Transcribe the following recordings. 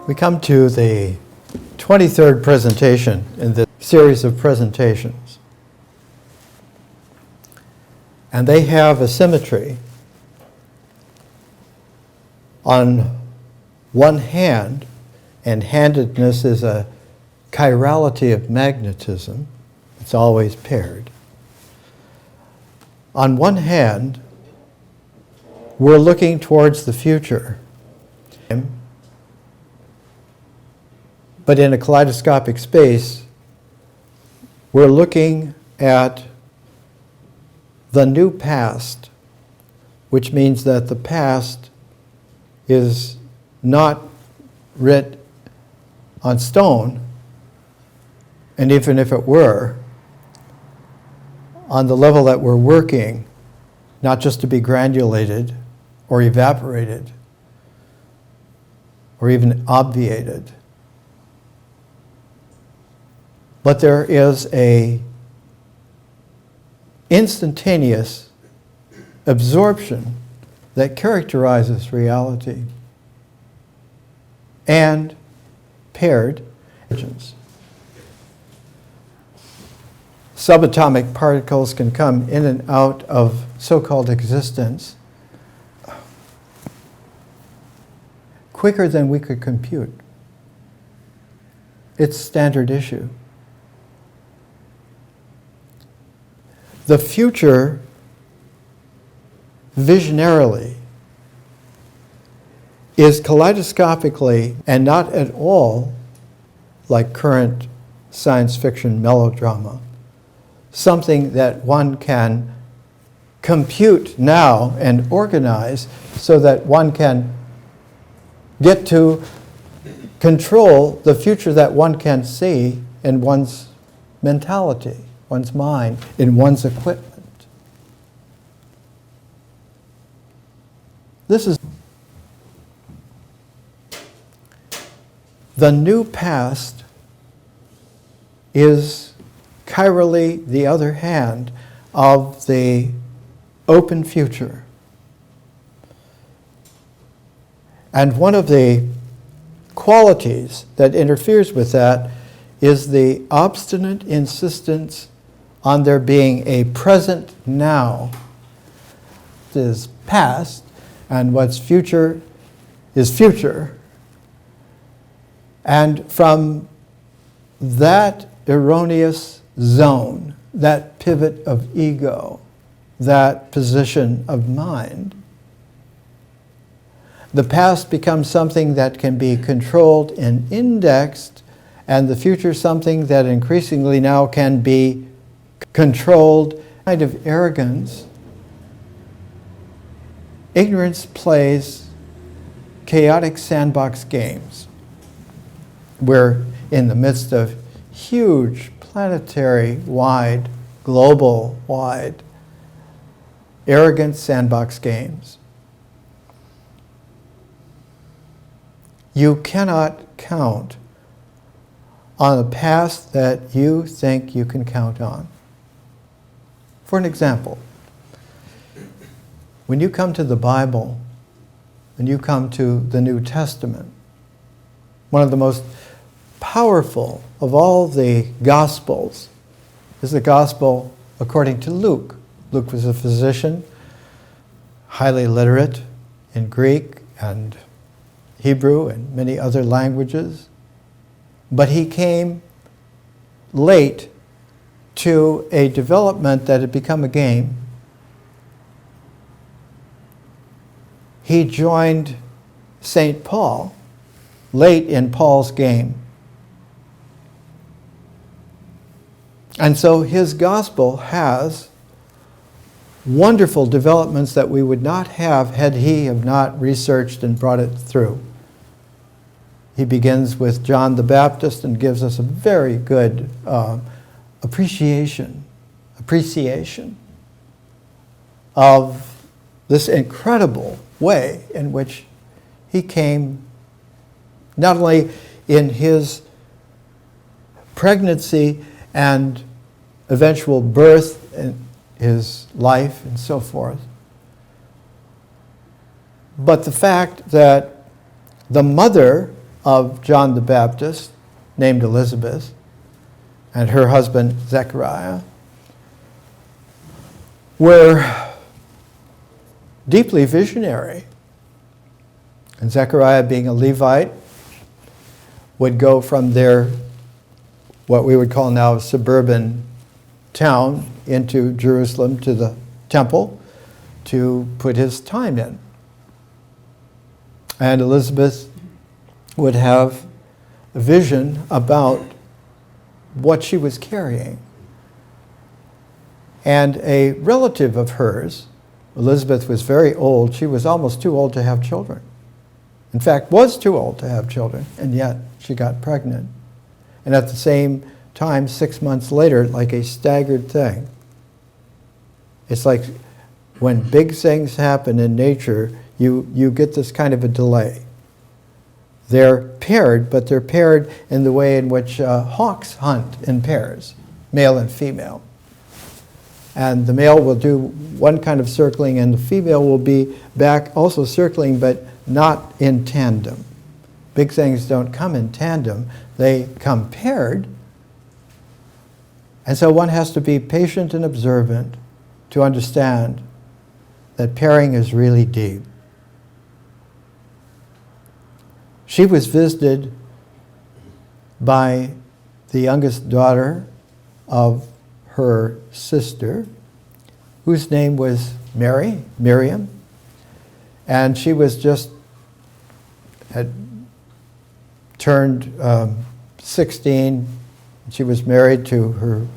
We come to the 23rd presentation in this series of presentations. And they have a symmetry. On one hand, and handedness is a chirality of magnetism. It's always paired. On one hand, we're looking towards the future. But in a kaleidoscopic space, we're looking at the new past, which means that the past is not writ on stone, and even if it were, on the level that we're working, not just to be granulated or evaporated or even obviated. But there is a instantaneous absorption that characterizes reality and paired agents. Subatomic particles can come in and out of so-called existence quicker than we could compute. It's standard issue. The future, visionarily, is kaleidoscopically and not at all like current science fiction melodrama, something that one can compute now and organize so that one can get to control the future that one can see in one's mentality, one's mind, in one's equipment. This is the new past is chirally the other hand of the open future. And one of the qualities that interferes with that is the obstinate insistence on there being a present now. It is past, and what's future is future. And from that erroneous zone, that pivot of ego, that position of mind, the past becomes something that can be controlled and indexed, and the future something that increasingly now can be controlled. Kind of arrogance. Ignorance plays chaotic sandbox games. We're in the midst of huge planetary-wide, global-wide, arrogant sandbox games. You cannot count on a past that you think you can count on. For an example, when you come to the Bible, when you come to the New Testament, one of the most powerful of all the Gospels is the Gospel according to Luke. Luke was a physician, highly literate in Greek and Hebrew and many other languages, but he came late to a development that had become a game. He joined St. Paul late in Paul's game. And so his gospel has wonderful developments that we would not have had he have not researched and brought it through. He begins with John the Baptist and gives us a very good appreciation of this incredible way in which he came, not only in his pregnancy and eventual birth and his life and so forth, but the fact that the mother of John the Baptist, named Elizabeth, and her husband Zechariah, were deeply visionary. And Zechariah, being a Levite, would go from their, what we would call now, suburban town into Jerusalem to the temple to put his time in. And Elizabeth would have a vision about what she was carrying. And a relative of hers, Elizabeth was very old. She was almost too old to have children. In fact, was too old to have children, and yet she got pregnant. And at the same time, 6 months later, like a staggered thing. It's like when big things happen in nature, you get this kind of a delay. They're paired, but they're paired in the way in which hawks hunt in pairs, male and female. And the male will do one kind of circling, and the female will be back also circling, but not in tandem. Big things don't come in tandem, they come paired. And so one has to be patient and observant to understand that pairing is really deep. She was visited by the youngest daughter of her sister, whose name was Miriam, and she was had turned 16. She was married to her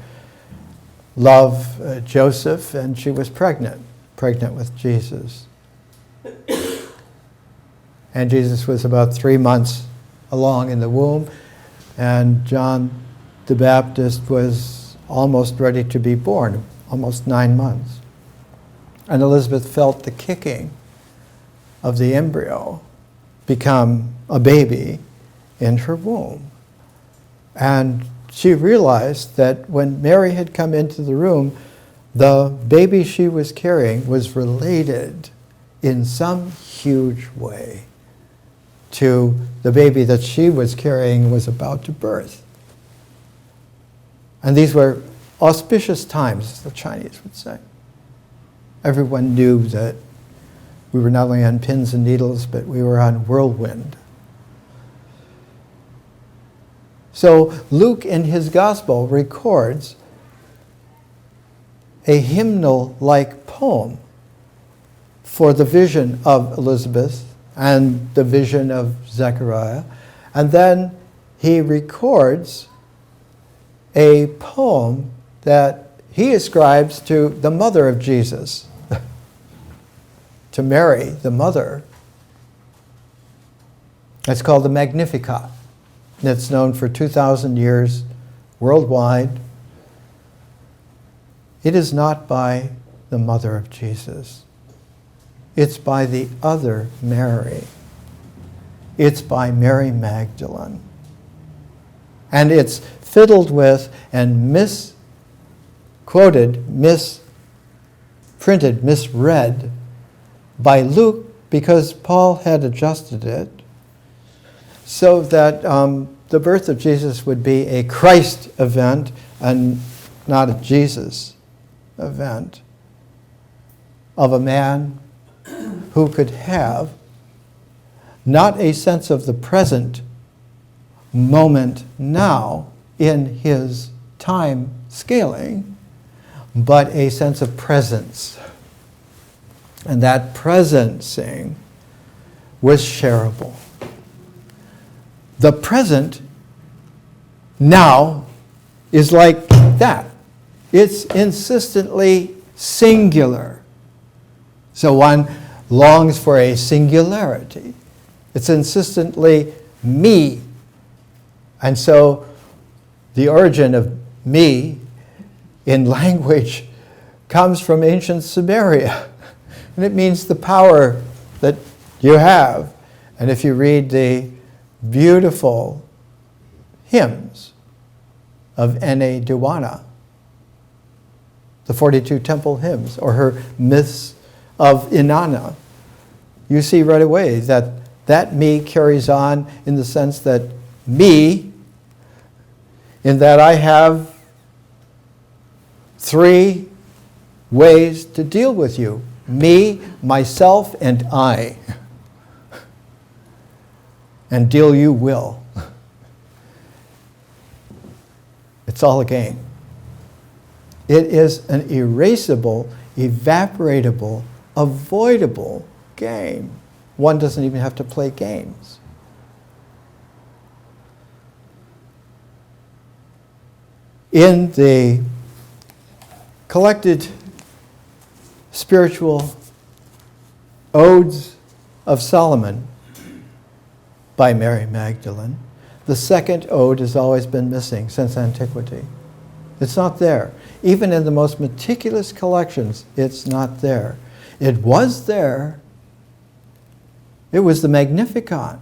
love, Joseph, and she was pregnant with Jesus. And Jesus was about 3 months along in the womb, and John the Baptist was almost ready to be born, almost 9 months. And Elizabeth felt the kicking of the embryo become a baby in her womb. And she realized that when Mary had come into the room, the baby she was carrying was related in some huge way to the baby that she was carrying and was about to birth. And these were auspicious times, as the Chinese would say. Everyone knew that we were not only on pins and needles, but we were on whirlwind. So Luke in his gospel records a hymnal-like poem for the vision of Elizabeth and the vision of Zechariah. And then he records a poem that he ascribes to the mother of Jesus, to Mary, the mother. It's called the Magnifica. It's known for 2,000 years worldwide. It is not by the mother of Jesus. It's by the other Mary. It's by Mary Magdalene. And it's fiddled with and misquoted, misprinted, misread by Luke because Paul had adjusted it so that the birth of Jesus would be a Christ event and not a Jesus event of a man who could have not a sense of the present moment now in his time scaling, but a sense of presence. And that presencing was shareable. The present now is like that. It's insistently singular. So one longs for a singularity. It's insistently me. And so the origin of me in language comes from ancient Samaria. And it means the power that you have. And if you read the beautiful hymns of N.A. Dewana, the 42 temple hymns, or her myths of Inanna, you see right away that That me carries on in the sense that me, in that I have 3 ways to deal with you. Me, myself, and I. And deal you will. It's all a game. It is an erasable, evaporatable, avoidable game. One doesn't even have to play games. In the collected spiritual Odes of Solomon by Mary Magdalene, the second ode has always been missing since antiquity. It's not there. Even in the most meticulous collections, it's not there. It was there. It was the Magnifica.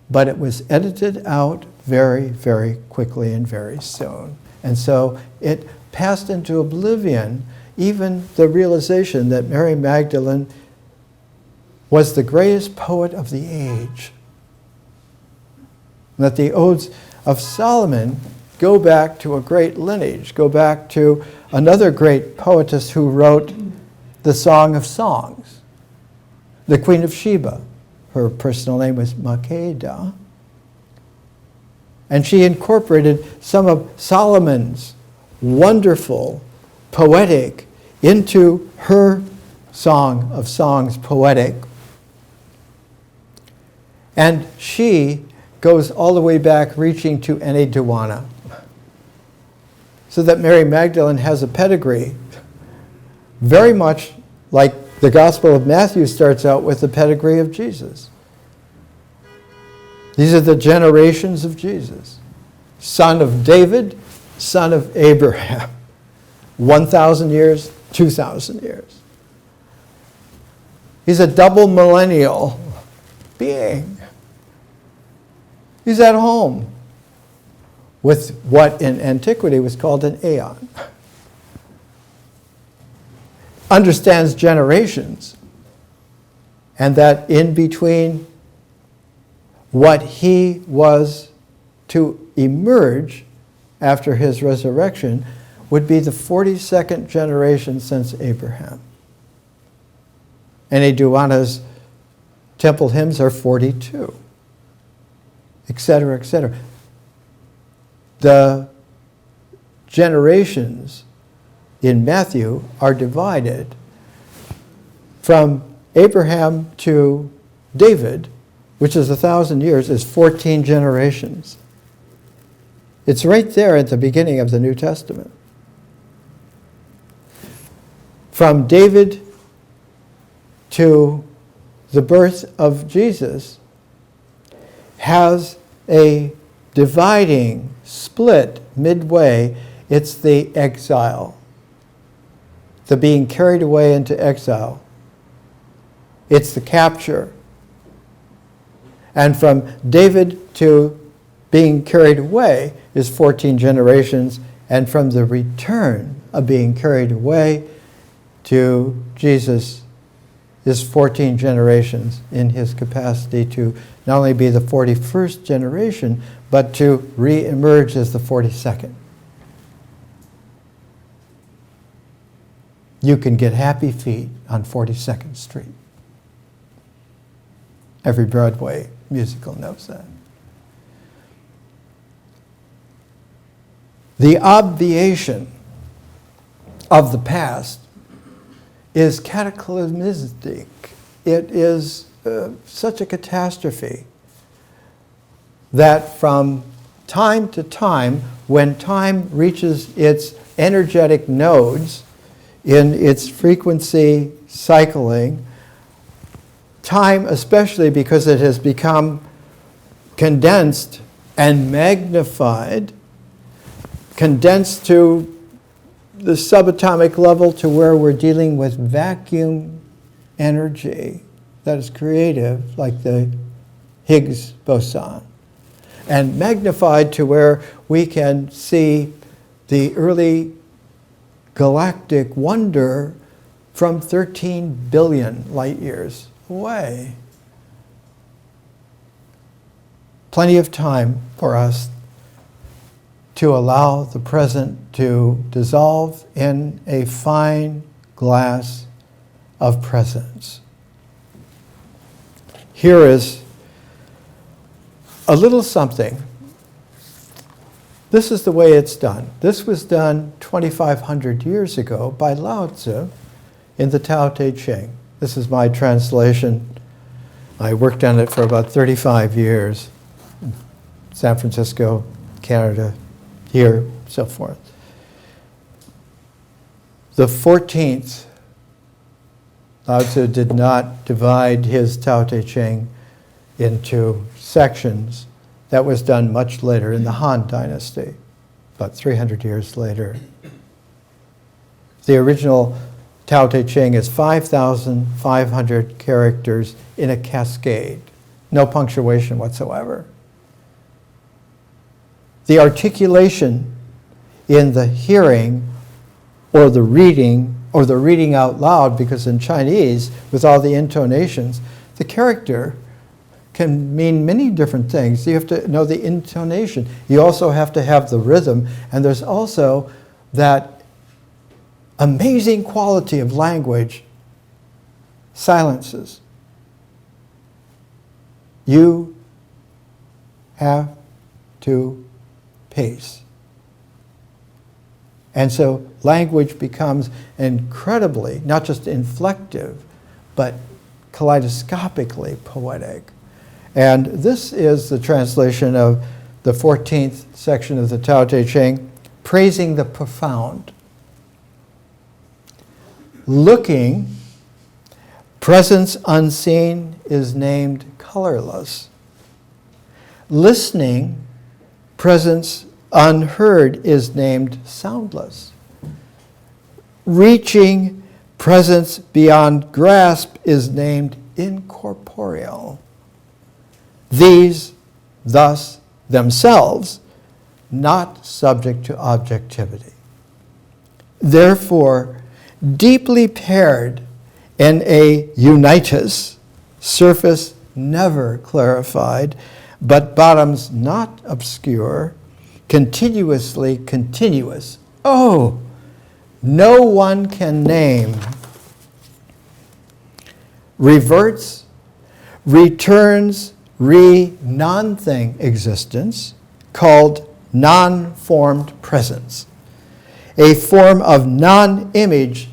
But it was edited out very, very quickly and very soon. And so it passed into oblivion, even the realization that Mary Magdalene was the greatest poet of the age. And that the Odes of Solomon go back to a great lineage, go back to another great poetess who wrote the Song of Songs, the Queen of Sheba. Her personal name was Makeda. And she incorporated some of Solomon's wonderful poetic into her Song of Songs poetic. And she goes all the way back, reaching to Enheduanna. So that Mary Magdalene has a pedigree, very much like the Gospel of Matthew starts out with the pedigree of Jesus. These are the generations of Jesus. Son of David, son of Abraham. 1,000 years, 2,000 years. He's a double millennial being. He's at home with what in antiquity was called an aeon. Understands generations, and that in between what he was to emerge after his resurrection would be the 42nd generation since Abraham. Enheduanna's temple hymns are 42, etc., etc. The generations in Matthew are divided from Abraham to David, which is 1,000 years, is 14 generations. It's right there at the beginning of the New Testament. From David to the birth of Jesus has a dividing split midway. It's the exile, the being carried away into exile. It's the capture. And from David to being carried away is 14 generations, and from the return of being carried away to Jesus is 14 generations in his capacity to not only be the 41st generation, but to re-emerge as the 42nd. You can get happy feet on 42nd Street. Every Broadway musical knows that. The obviation of the past is cataclysmic. It is such a catastrophe that from time to time, when time reaches its energetic nodes in its frequency cycling, time, especially because it has become condensed and magnified, condensed to the subatomic level to where we're dealing with vacuum energy that is creative, like the Higgs boson, and magnified to where we can see the early galactic wonder from 13 billion light years away. plenty of time for us to allow the present to dissolve in a fine glass of presence. Here is a little something. This is the way it's done. This was done 2,500 years ago by Lao Tzu in the Tao Te Ching. This is my translation. I worked on it for about 35 years. In San Francisco, Canada, here, so forth. The 14th, Lao Tzu did not divide his Tao Te Ching into sections. That was done much later in the Han Dynasty, about 300 years later. The original Tao Te Ching is 5,500 characters in a cascade, no punctuation whatsoever. The articulation in the hearing or the reading out loud, because in Chinese, with all the intonations, the character can mean many different things. You have to know the intonation. You also have to have the rhythm, and there's also that amazing quality of language, silences. You have to pace. And so language becomes incredibly, not just inflective, but kaleidoscopically poetic. And this is the translation of the 14th section of the Tao Te Ching, praising the profound. Looking, presence unseen is named colorless. Listening, presence unheard is named soundless. Reaching, presence beyond grasp is named incorporeal. These, thus, themselves, not subject to objectivity. Therefore, deeply paired in a unitus, surface never clarified, but bottoms not obscure, continuously continuous. Oh, no one can name. Reverts, returns, non-thing existence, called non-formed presence. A form of non-image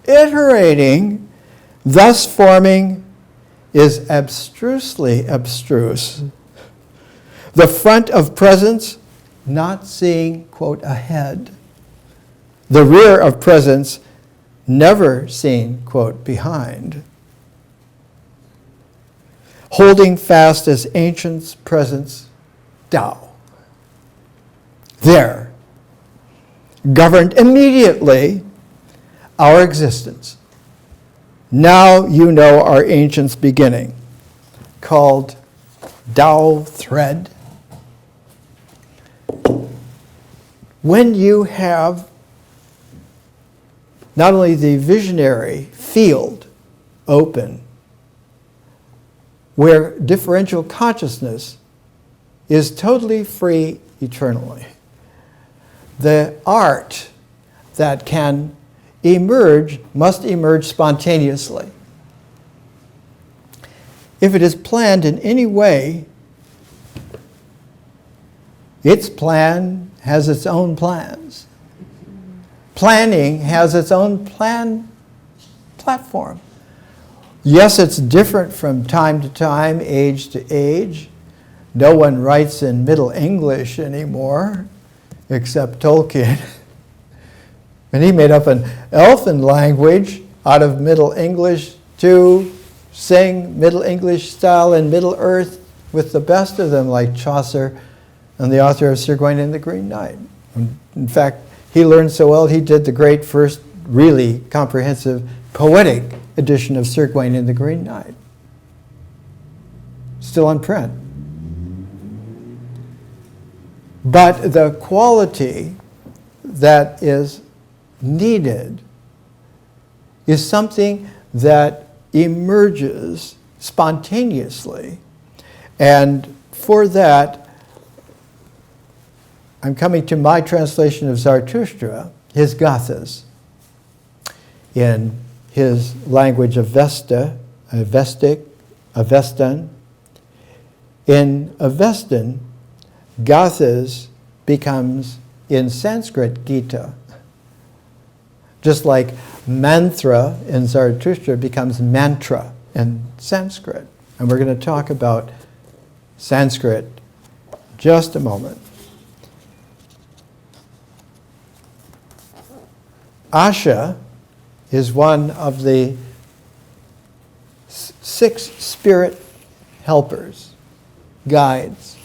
iterating, thus forming, is abstrusely abstruse. The front of presence, not seeing, quote, ahead. The rear of presence, never seen, quote, behind. Holding fast as ancients' presence, Tao. There, governed immediately our existence. Now you know our ancients' beginning, called Tao thread. When you have not only the visionary field open, where differential consciousness is totally free eternally, the art that can emerge must emerge spontaneously. If it is planned in any way, its plan has its own plans. Planning has its own platform. Yes, it's different from time to time, age to age. No one writes in Middle English anymore, except Tolkien. And he made up an elfin language out of Middle English to sing Middle English style in Middle Earth with the best of them, like Chaucer and the author of Sir Gawain and the Green Knight. In fact, he learned so well, he did the great first really comprehensive poetic edition of Sir Gawain and the Green Knight. Still on print. But the quality that is needed is something that emerges spontaneously and for that, I'm coming to my translation of Zarathustra, his gathas, in his language of Avestan. In Avestan, gathas becomes, in Sanskrit, Gita. Just like mantra in Zarathustra becomes mantra in Sanskrit. And we're going to talk about Sanskrit just a moment. Asha is one of the 6 spirit helpers, guides.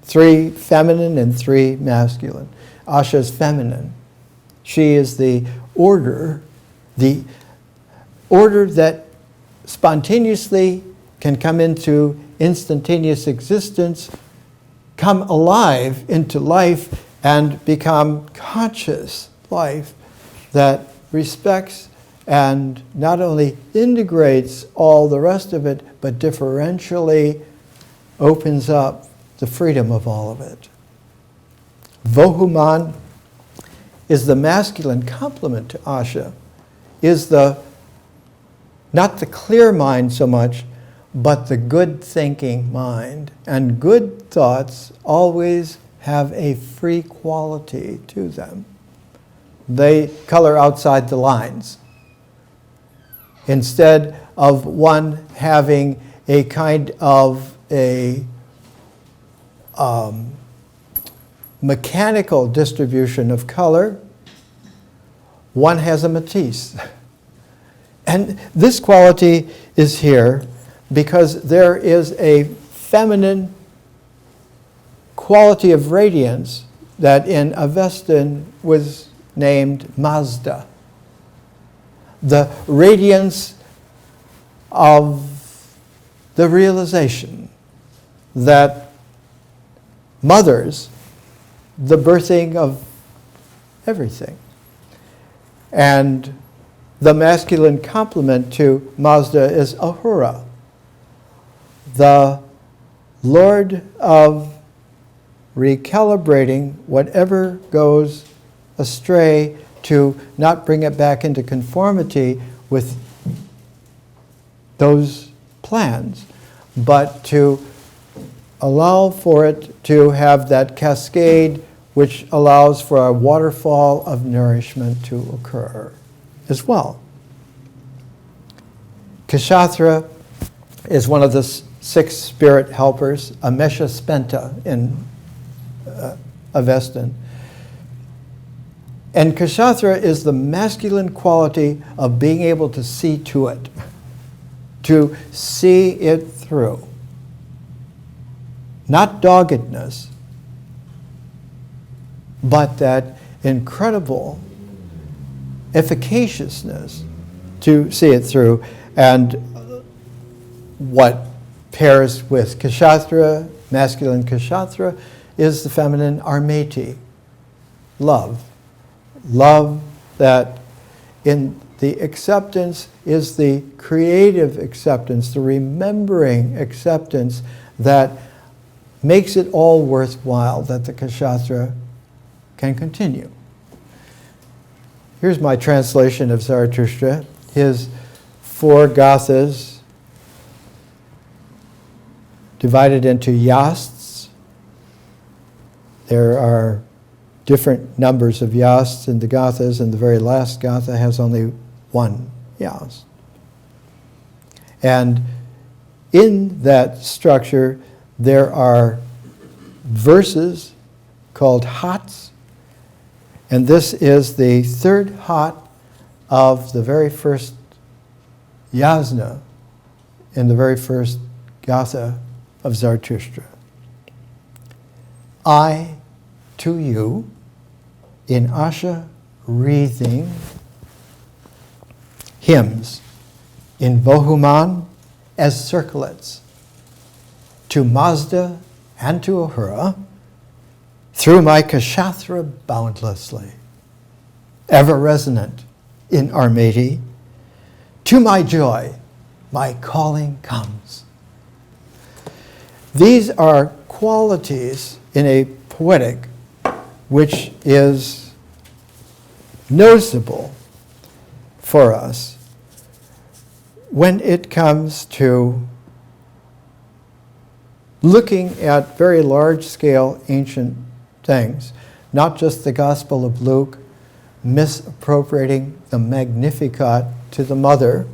3 feminine and 3 masculine. Asha is feminine. She is the order that spontaneously can come into instantaneous existence, come alive into life, and become conscious life that respects and not only integrates all the rest of it, but differentially opens up the freedom of all of it. Vohuman is the masculine complement to Asha, is not the clear mind so much, but the good thinking mind. And good thoughts always have a free quality to them. They color outside the lines. Instead of one having a kind of a mechanical distribution of color, one has a matisse. And this quality is here because there is a feminine quality of radiance that in Avestan was named Mazda. The radiance of the realization that mothers the birthing of everything. And the masculine complement to Mazda is Ahura, the Lord of recalibrating whatever goes astray to not bring it back into conformity with those plans, but to allow for it to have that cascade which allows for a waterfall of nourishment to occur as well. Kshatra is one of the 6 spirit helpers, Amesha Spenta in Avestan. And Kshatra is the masculine quality of being able to see to it, to see it through. Not doggedness, but that incredible efficaciousness to see it through. And what pairs with Kshatra, masculine Kshatra, is the feminine Armeti, love. Love that in the acceptance is the creative acceptance, the remembering acceptance that makes it all worthwhile that the Kshatra can continue. Here's my translation of Zarathustra. His 4 gathas divided into yasts. There are different numbers of yasts in the gathas, and the very last gatha has only 1 yast. And in that structure, there are verses called hats, and this is the 3rd hat of the very first Yajna in the very first gatha of Zarathustra. I to you, in Asha wreathing hymns, in Vohuman as circlets, to Mazda and to Ahura, through my Kshatra boundlessly, ever resonant in Armeti, to my joy, my calling comes. These are qualities in a poetic which is noticeable for us when it comes to looking at very large-scale ancient things, not just the Gospel of Luke, misappropriating the Magnificat to the mother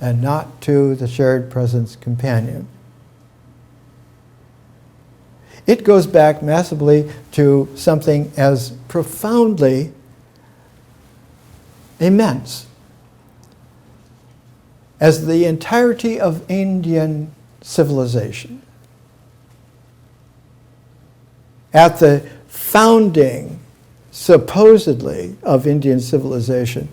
and not to the shared presence companion. It goes back massively to something as profoundly immense as the entirety of Indian civilization. At the founding, supposedly, of Indian civilization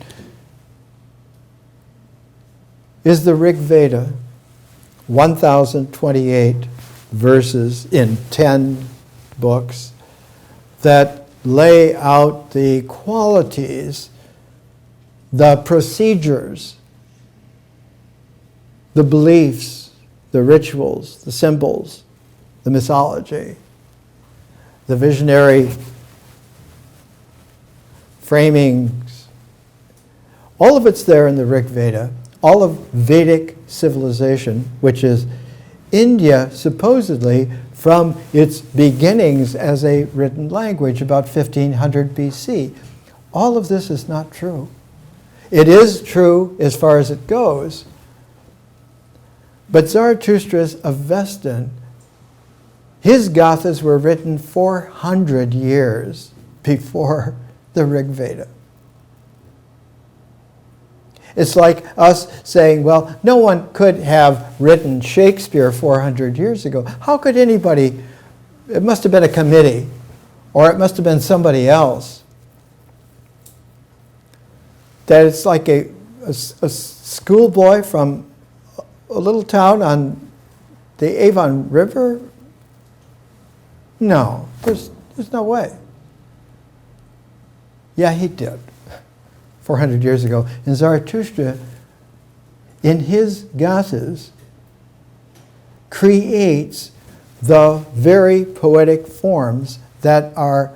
is the Rig Veda, 1,028 verses in 10 books that lay out the qualities, the procedures, the beliefs, the rituals, the symbols, the mythology, the visionary framings. All of it's there in the Rig Veda. All of Vedic civilization, which is India supposedly from its beginnings as a written language about 1500 BC. All of this is not true. It is true as far as it goes, but Zarathustra's Avestan, his Gathas were written 400 years before the Rig Veda. It's like us saying, well, no one could have written Shakespeare 400 years ago. How could anybody? It must have been a committee, or it must have been somebody else. That it's like a schoolboy from a little town on the Avon River? No, there's no way. Yeah, he did. 400 years ago. And Zarathustra, in his Gathas, creates the very poetic forms that are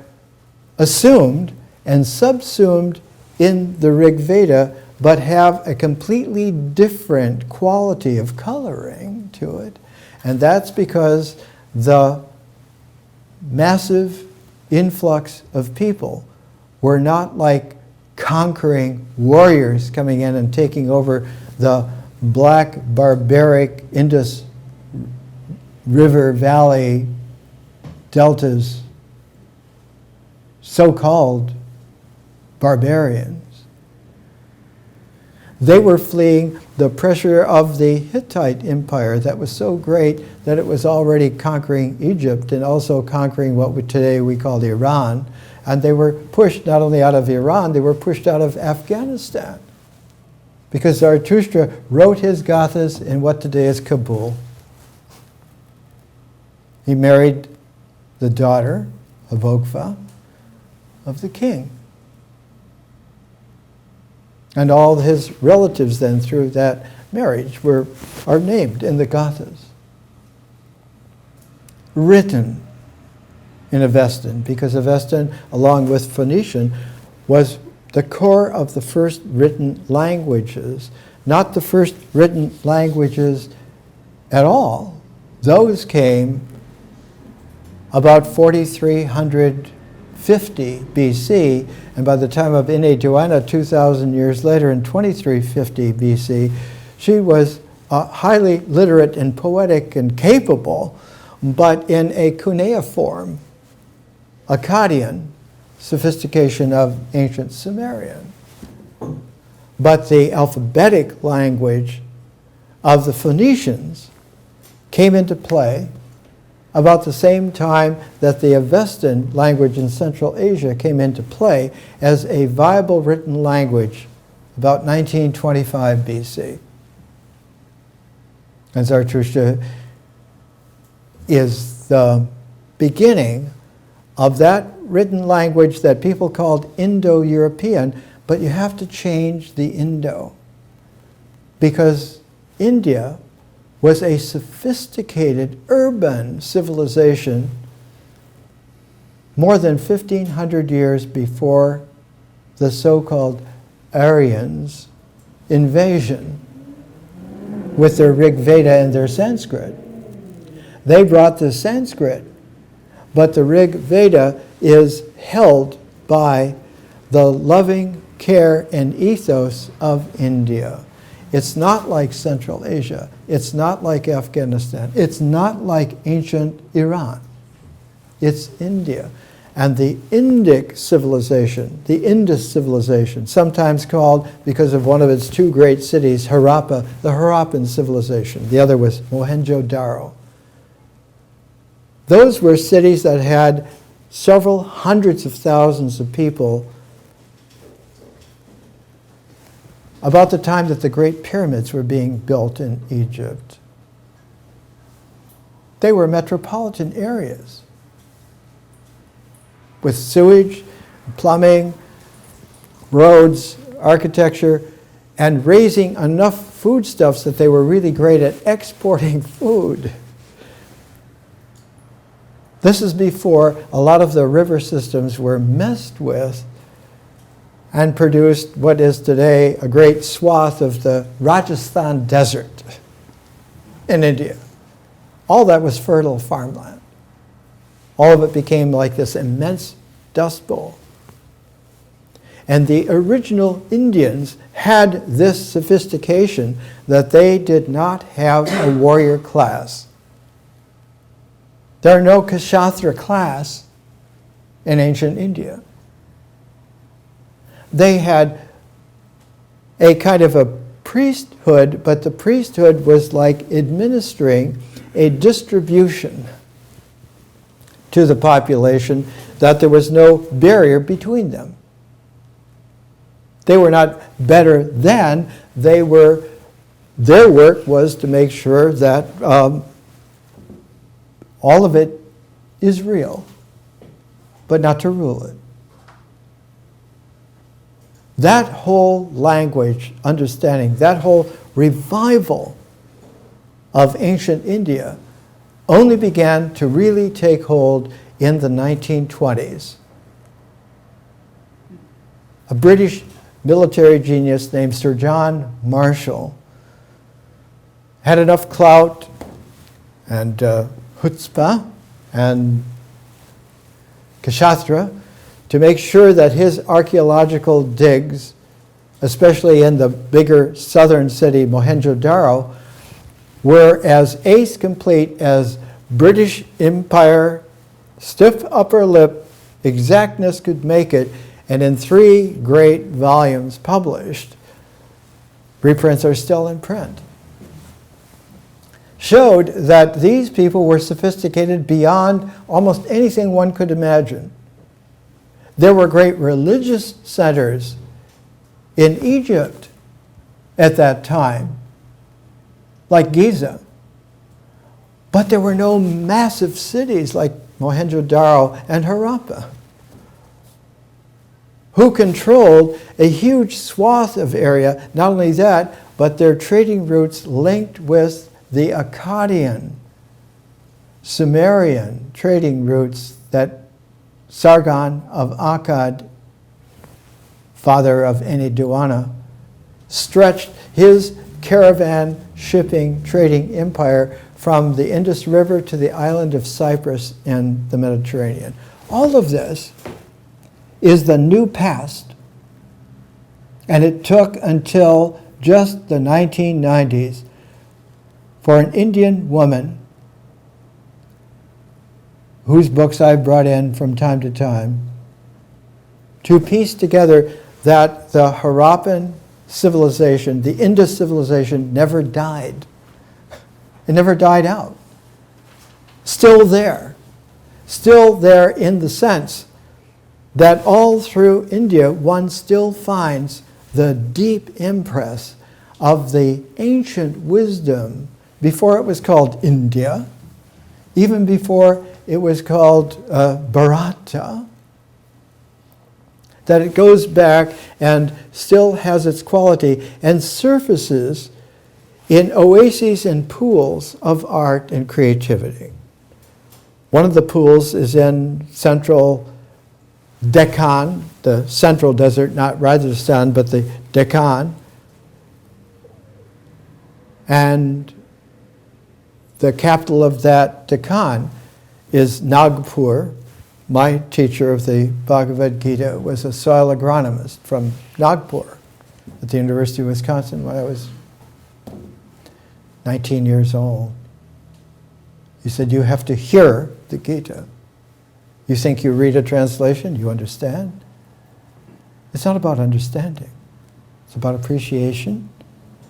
assumed and subsumed in the Rig Veda, but have a completely different quality of coloring to it. And that's because the massive influx of people were not like conquering warriors coming in and taking over the black, barbaric Indus River Valley deltas, so-called barbarians. They were fleeing the pressure of the Hittite Empire that was so great that it was already conquering Egypt and also conquering what today we call Iran. And they were pushed not only out of Iran, they were pushed out of Afghanistan. Because Zarathustra wrote his Gathas in what today is Kabul. He married the daughter of Okva, of the king. And all his relatives then through that marriage are named in the Gathas. Written in Avestan, because Avestan, along with Phoenician, was the core of the first written languages, not the first written languages at all. Those came about 4350 BC, and by the time of Yajna 2,000 years later in 2350 BC, she was highly literate and poetic and capable, but in a cuneiform, Akkadian sophistication of ancient Sumerian. But the alphabetic language of the Phoenicians came into play about the same time that the Avestan language in Central Asia came into play as a viable written language about 1925 BC. And Zarathustra is the beginning of that written language that people called Indo-European, but you have to change the Indo. Because India was a sophisticated urban civilization more than 1,500 years before the so-called Aryans' invasion with their Rig Veda and their Sanskrit. They brought the Sanskrit, but the Rig Veda is held by the loving care and ethos of India. It's not like Central Asia. It's not like Afghanistan. It's not like ancient Iran. It's India. And the Indic civilization, the Indus civilization, sometimes called, because of one of its two great cities, Harappa, the Harappan civilization. The other was Mohenjo-Daro. Those were cities that had several hundreds of thousands of people about the time that the Great Pyramids were being built in Egypt. They were metropolitan areas with sewage, plumbing, roads, architecture, and raising enough foodstuffs that they were really great at exporting food. This is before a lot of the river systems were messed with and produced what is today a great swath of the Rajasthan desert in India. All that was fertile farmland. All of it became like this immense dust bowl. And the original Indians had this sophistication that they did not have a warrior class. There are no Kshatra class in ancient India. They had a kind of a priesthood, but the priesthood was like administering a distribution to the population, that there was no barrier between them. They were not better than, their work was to make sure that all of it is real, but not to rule it. That whole language understanding, that whole revival of ancient India only began to really take hold in the 1920s. A British military genius named Sir John Marshall had enough clout and chutzpah and kshatra to make sure that his archaeological digs, especially in the bigger southern city, Mohenjo-Daro, were as ace complete as British Empire, stiff upper lip, exactness could make it, and in 3 great volumes published, reprints are still in print, showed that these people were sophisticated beyond almost anything one could imagine. There were great religious centers in Egypt at that time, like Giza. But there were no massive cities like Mohenjo-Daro and Harappa, who controlled a huge swath of area. Not only that, but their trading routes linked with the Akkadian, Sumerian trading routes that Sargon of Akkad, father of Enkiduanna, stretched his caravan shipping trading empire from the Indus River to the island of Cyprus in the Mediterranean. All of this is the new past. And it took until just the 1990s for an Indian woman, whose books I've brought in from time to time, to piece together that the Harappan civilization, the Indus civilization, never died. It never died out. Still there. Still there in the sense that all through India one still finds the deep impress of the ancient wisdom before it was called India, even before it was called Bharata, that it goes back and still has its quality and surfaces in oases and pools of art and creativity. One of the pools is in central Deccan, the central desert, not Rajasthan, but the Deccan. And the capital of that Deccan is Nagpur. My teacher of the Bhagavad Gita was a soil agronomist from Nagpur at the University of Wisconsin when I was 19 years old. He said, you have to hear the Gita. You think you read a translation, you understand? It's not about understanding. It's about appreciation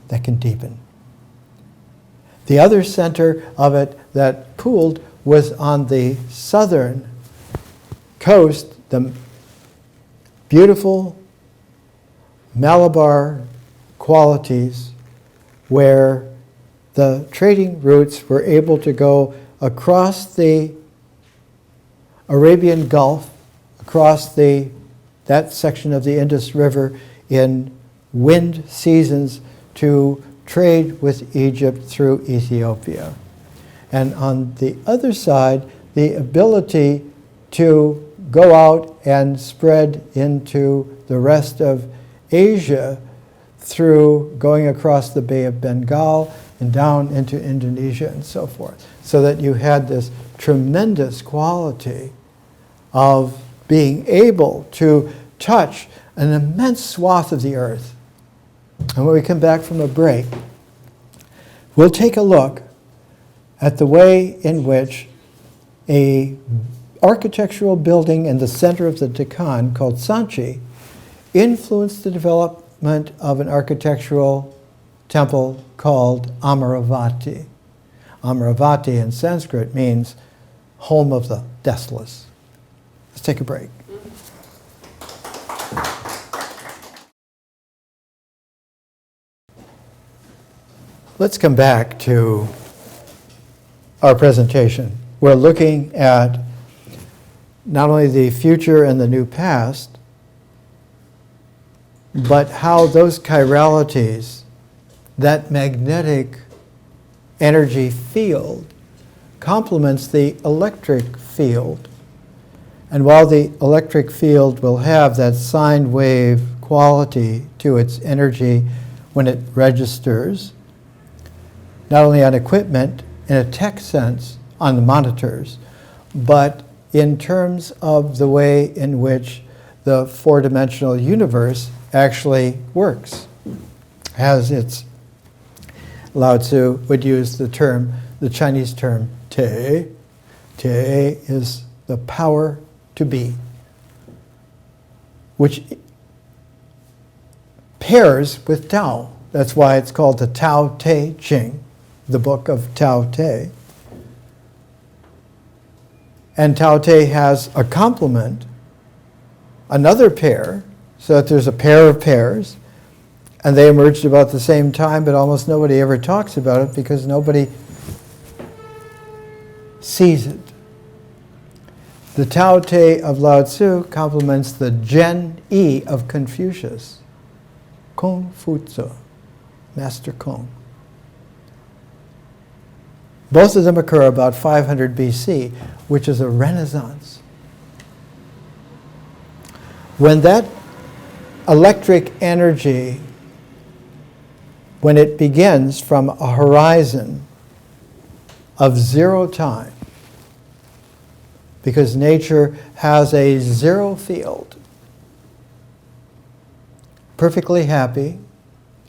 that can deepen. The other center of it that pooled was on the southern coast, the beautiful Malabar qualities where the trading routes were able to go across the Arabian Gulf, across that section of the Indus River in wind seasons to trade with Egypt through Ethiopia. And on the other side, the ability to go out and spread into the rest of Asia through going across the Bay of Bengal and down into Indonesia and so forth. So that you had this tremendous quality of being able to touch an immense swath of the earth. And when we come back from a break, we'll take a look at the way in which a architectural building in the center of the Deccan called Sanchi influenced the development of an architectural temple called Amaravati. Amaravati in Sanskrit means home of the deathless. Let's take a break. Let's come back to our presentation. We're looking at not only the future and the new past, but how those chiralities, that magnetic energy field, complements the electric field. And while the electric field will have that sine wave quality to its energy when it registers, not only on equipment, in a tech sense, on the monitors, but in terms of the way in which the four-dimensional universe actually works. Has its, Lao Tzu would use the term, the Chinese term, Te. Te is the power to be, which pairs with Tao. That's why it's called the Tao Te Ching, the book of Tao Te. And Tao Te has a complement, another pair, so that there's a pair of pairs, and they emerged about the same time, but almost nobody ever talks about it because nobody sees it. The Tao Te of Lao Tzu complements the Gen E of Confucius, Kung Fu Tzu, Master Kung. Both of them occur about 500 BC, which is a renaissance. When that electric energy, when it begins from a horizon of zero time, because nature has a zero field, perfectly happy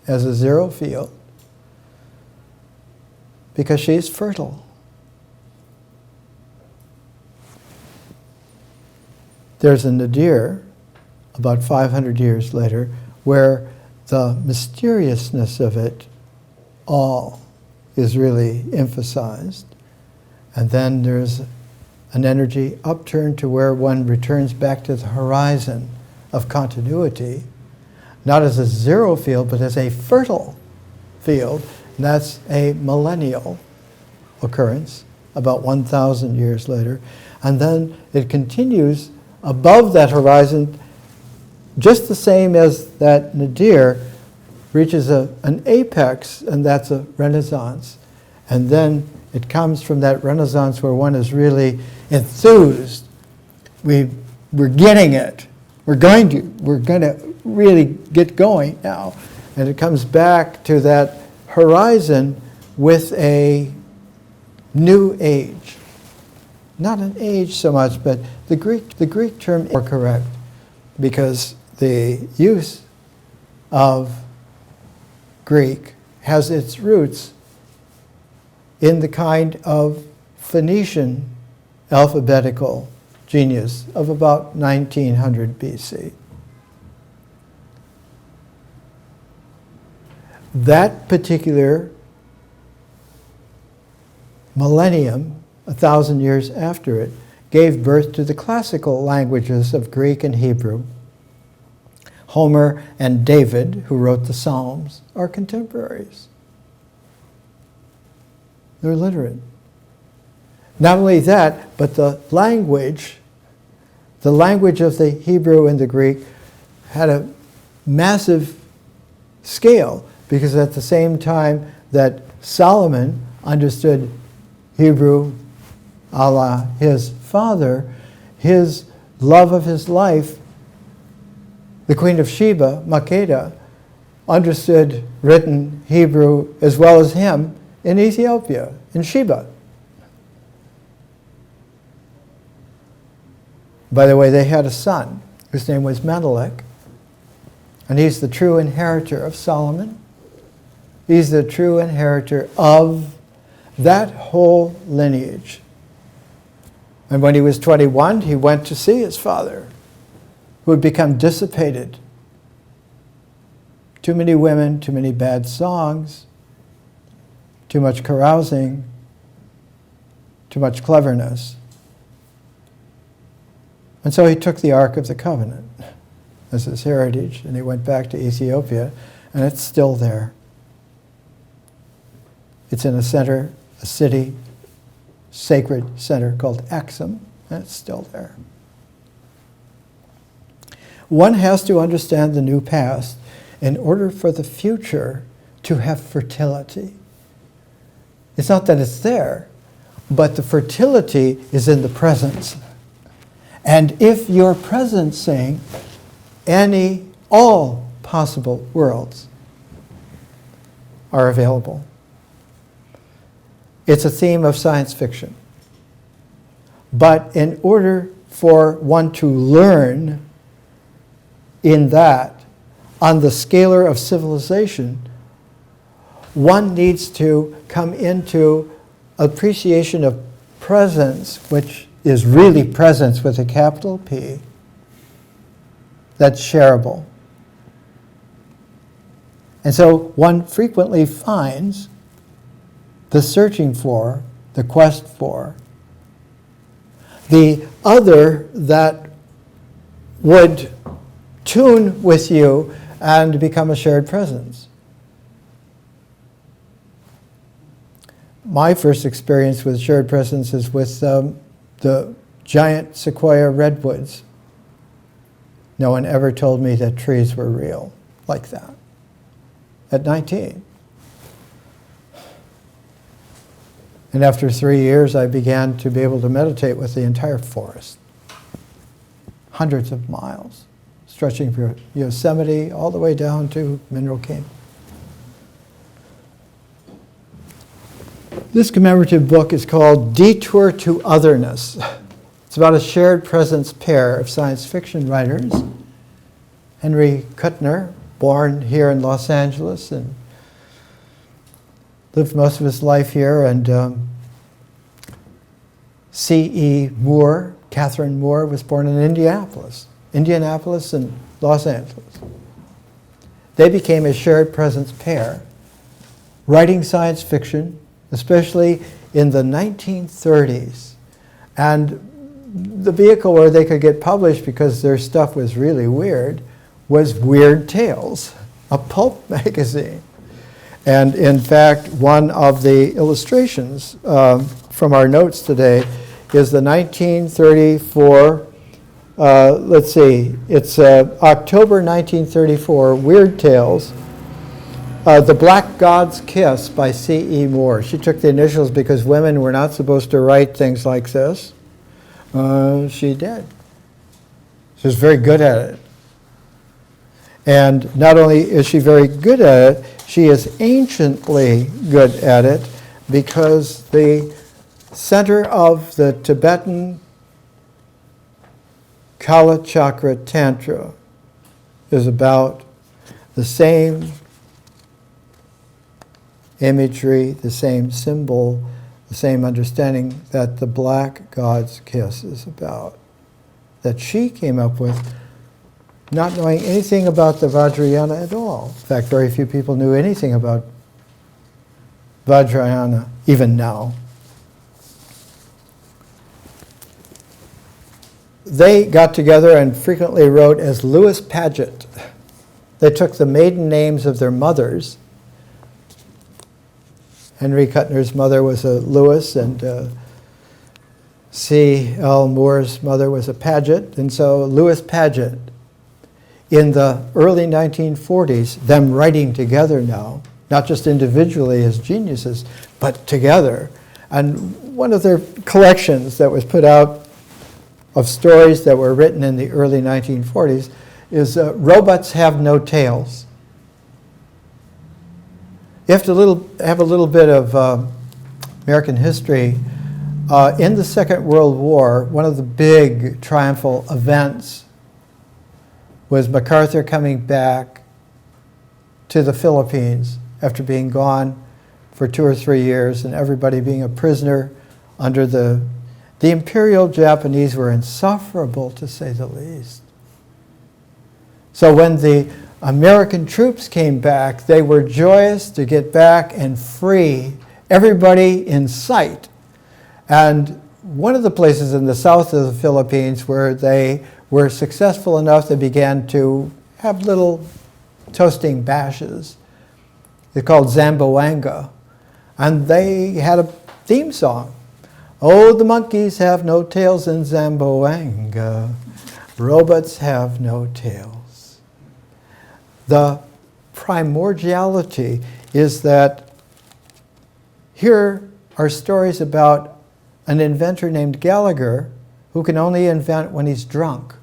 as a zero field, because she's fertile. There's a nadir about 500 years later where the mysteriousness of it all is really emphasized. And then there's an energy upturn to where one returns back to the horizon of continuity, not as a zero field, but as a fertile field. And that's a millennial occurrence, about 1,000 years later. And then it continues above that horizon, just the same as that nadir, reaches an apex, and that's a renaissance. And then it comes from that renaissance where one is really enthused. We're getting it. We're going to really get going now. And it comes back to that horizon with a new age. Not an age so much, but the Greek term is more correct, because the use of Greek has its roots in the kind of Phoenician alphabetical genius of about 1900 BC. That particular millennium, 1,000 years after it, gave birth to the classical languages of Greek and Hebrew. Homer and David, who wrote the Psalms, are contemporaries. They're literate. Not only that, but the language of the Hebrew and the Greek had a massive scale, because at the same time that Solomon understood Hebrew a la his father, his love of his life, the Queen of Sheba, Makeda, understood written Hebrew as well as him in Ethiopia, in Sheba. By the way, they had a son whose name was Menelik, and he's the true inheritor of Solomon. He's the true inheritor of that whole lineage. And when he was 21, he went to see his father, who had become dissipated. Too many women, too many bad songs, too much carousing, too much cleverness. And so he took the Ark of the Covenant as his heritage, and he went back to Ethiopia, and it's still there. It's in a center, a city, sacred center called Axum, and it's still there. One has to understand the new past in order for the future to have fertility. It's not that it's there, but the fertility is in the presence. And if you're presencing all possible worlds are available. It's a theme of science fiction. But in order for one to learn in that, on the scalar of civilization, one needs to come into appreciation of presence, which is really presence with a capital P, that's shareable. And so one frequently finds the searching for, the quest for, the other that would tune with you and become a shared presence. My first experience with shared presence is with the giant sequoia redwoods. No one ever told me that trees were real like that at 19. And after 3 years, I began to be able to meditate with the entire forest. Hundreds of miles, stretching from Yosemite all the way down to Mineral King. This commemorative book is called Detour to Otherness. It's about a shared presence pair of science fiction writers. Henry Kuttner, born here in Los Angeles and lived most of his life here, and C.E. Moore, Catherine Moore, was born in Indianapolis and Los Angeles. They became a shared presence pair, writing science fiction, especially in the 1930s. And the vehicle where they could get published, because their stuff was really weird, was Weird Tales, a pulp magazine. And in fact, one of the illustrations from our notes today is the 1934, it's October 1934 Weird Tales The Black God's Kiss by C.E. Moore. She took the initials because women were not supposed to write things like this. She did. She was very good at it. And not only is she very good at it, she is anciently good at it because the center of the Tibetan Kala Chakra Tantra is about the same imagery, the same symbol, the same understanding that the Black God's Kiss is about, that she came up with, not knowing anything about the Vajrayana at all. In fact, very few people knew anything about Vajrayana, even now. They got together and frequently wrote as Lewis Paget. They took the maiden names of their mothers. Henry Kuttner's mother was a Lewis, and C.L. Moore's mother was a Paget, and so Lewis Paget. In the early 1940s, them writing together now, not just individually as geniuses, but together. And one of their collections that was put out of stories that were written in the early 1940s is Robots Have No Tails. You have to have a little bit of American history. In the Second World War, one of the big triumphal events was MacArthur coming back to the Philippines after being gone for 2 or 3 years and everybody being a prisoner under the Imperial Japanese were insufferable, to say the least. So when the American troops came back, they were joyous to get back and free everybody in sight. And one of the places in the south of the Philippines where they were successful enough, they began to have little toasting bashes. They're called Zamboanga. And they had a theme song. Oh, the monkeys have no tails in Zamboanga. Robots have no tails. The primordiality is that here are stories about an inventor named Gallagher who can only invent when he's drunk.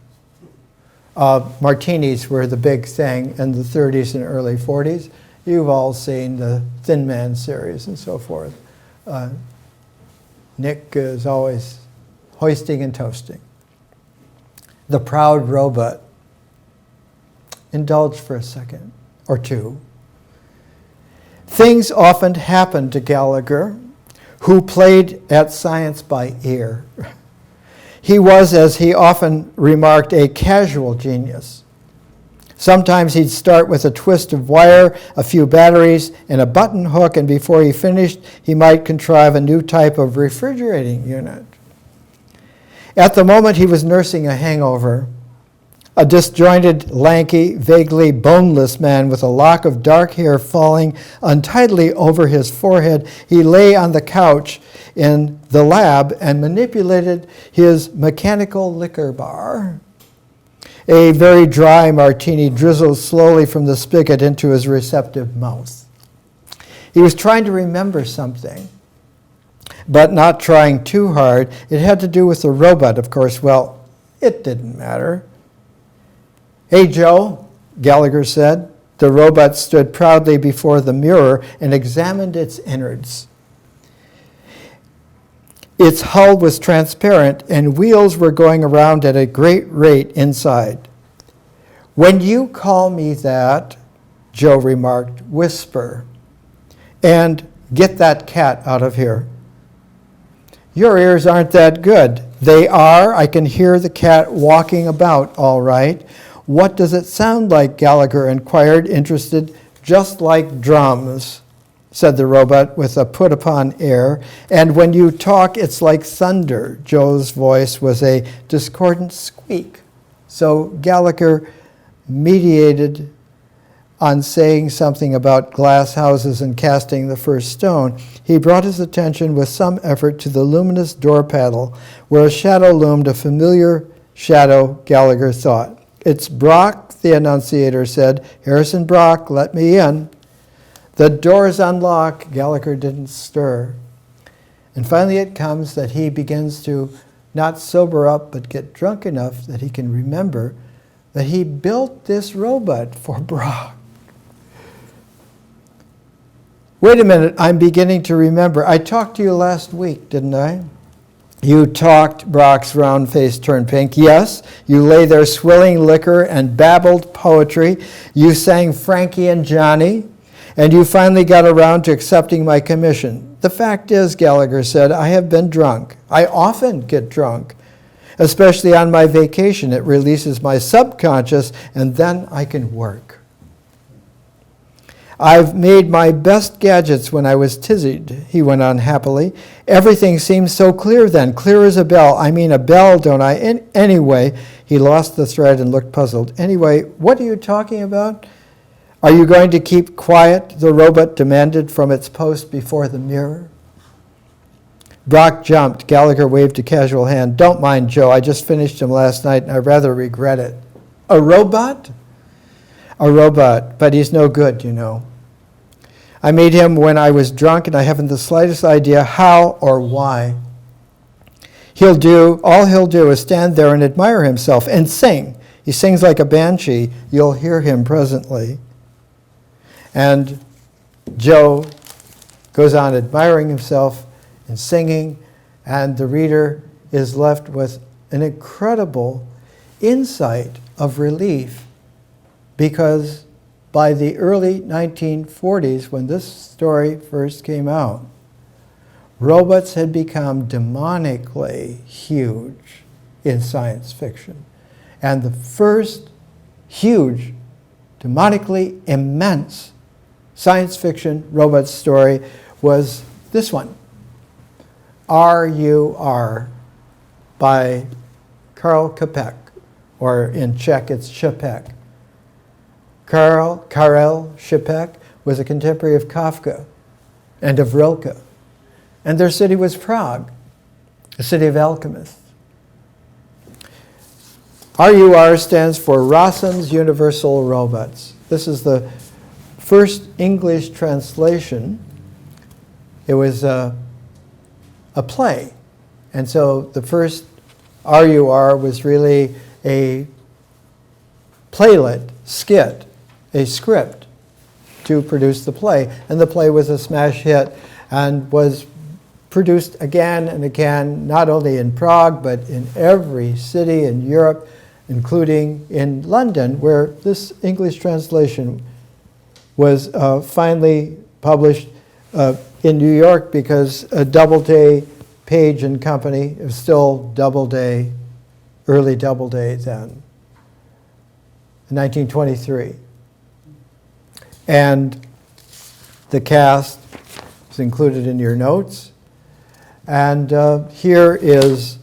Martinis were the big thing in the 30s and early 40s. You've all seen the Thin Man series and so forth. Nick is always hoisting and toasting. The proud robot. Indulge for a second or two. Things often happened to Gallagher, who played at science by ear. He was, as he often remarked, a casual genius. Sometimes he'd start with a twist of wire, a few batteries, and a button hook, and before he finished, he might contrive a new type of refrigerating unit. At the moment, he was nursing a hangover. A disjointed, lanky, vaguely boneless man with a lock of dark hair falling untidily over his forehead, he lay on the couch in the lab and manipulated his mechanical liquor bar. A very dry martini drizzled slowly from the spigot into his receptive mouth. He was trying to remember something, but not trying too hard. It had to do with the robot, of course. Well, it didn't matter. Hey, Joe, Gallagher said. The robot stood proudly before the mirror and examined its innards. Its hull was transparent, and wheels were going around at a great rate inside. When you call me that, Joe remarked, whisper, and get that cat out of here. Your ears aren't that good. They are. I can hear the cat walking about all right. What does it sound like? Gallagher inquired, interested. Just like drums, said the robot with a put-upon air. And when you talk, it's like thunder. Joe's voice was a discordant squeak. So Gallagher mediated on saying something about glass houses and casting the first stone. He brought his attention with some effort to the luminous door panel, where a shadow loomed, a familiar shadow, Gallagher thought. It's Brock, the annunciator said. Harrison Brock, let me in. The doors unlock. Gallagher didn't stir. And finally it comes that he begins to not sober up, but get drunk enough that he can remember that he built this robot for Brock. Wait a minute, I'm beginning to remember. I talked to you last week, didn't I? You talked, Brock's round face turned pink. Yes, you lay there swilling liquor and babbled poetry. You sang Frankie and Johnny, and you finally got around to accepting my commission. The fact is, Gallagher said, I have been drunk. I often get drunk, especially on my vacation. It releases my subconscious, and then I can work. I've made my best gadgets when I was tizzied, he went on happily. Everything seems so clear then, clear as a bell. I mean a bell, don't I? Anyway, he lost the thread and looked puzzled. Anyway, what are you talking about? Are you going to keep quiet? The robot demanded from its post before the mirror. Brock jumped. Gallagher waved a casual hand. Don't mind Joe, I just finished him last night and I rather regret it. A robot? A robot, but he's no good, you know. I made him when I was drunk and I haven't the slightest idea how or why. All he'll do is stand there and admire himself and sing. He sings like a banshee. You'll hear him presently. And Joe goes on admiring himself and singing, and the reader is left with an incredible insight of relief, because by the early 1940s, when this story first came out, robots had become demonically huge in science fiction. And the first huge, demonically immense science fiction robot story was this one, R.U.R. by Karel Čapek, or in Czech it's Čapek. Karel Čapek was a contemporary of Kafka and of Rilke. And their city was Prague, a city of alchemists. RUR stands for Rossum's Universal Robots. This is the first English translation. It was a play. And so the first RUR was really a playlet, skit, a script to produce the play. And the play was a smash hit and was produced again and again, not only in Prague, but in every city in Europe, including in London, where this English translation was finally published in New York, because Doubleday, Page and Company, it was still Doubleday, early Doubleday then, in 1923. And the cast is included in your notes. And here is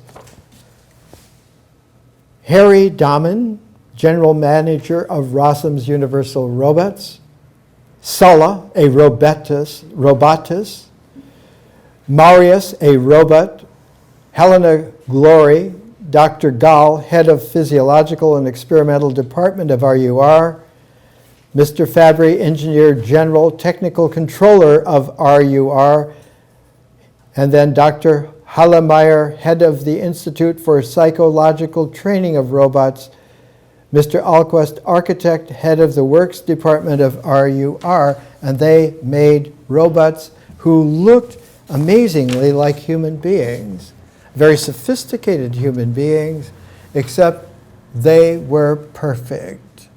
Harry Dahmen, General Manager of Rossum's Universal Robots, Sulla, a robotus, Marius, a robot, Helena Glory, Dr. Gall, Head of Physiological and Experimental Department of RUR, Mr. Fabry, Engineer General, Technical Controller of RUR, and then Dr. Hallemeyer, Head of the Institute for Psychological Training of Robots, Mr. Alquist, Architect, Head of the Works Department of RUR, and they made robots who looked amazingly like human beings, very sophisticated human beings, except they were perfect.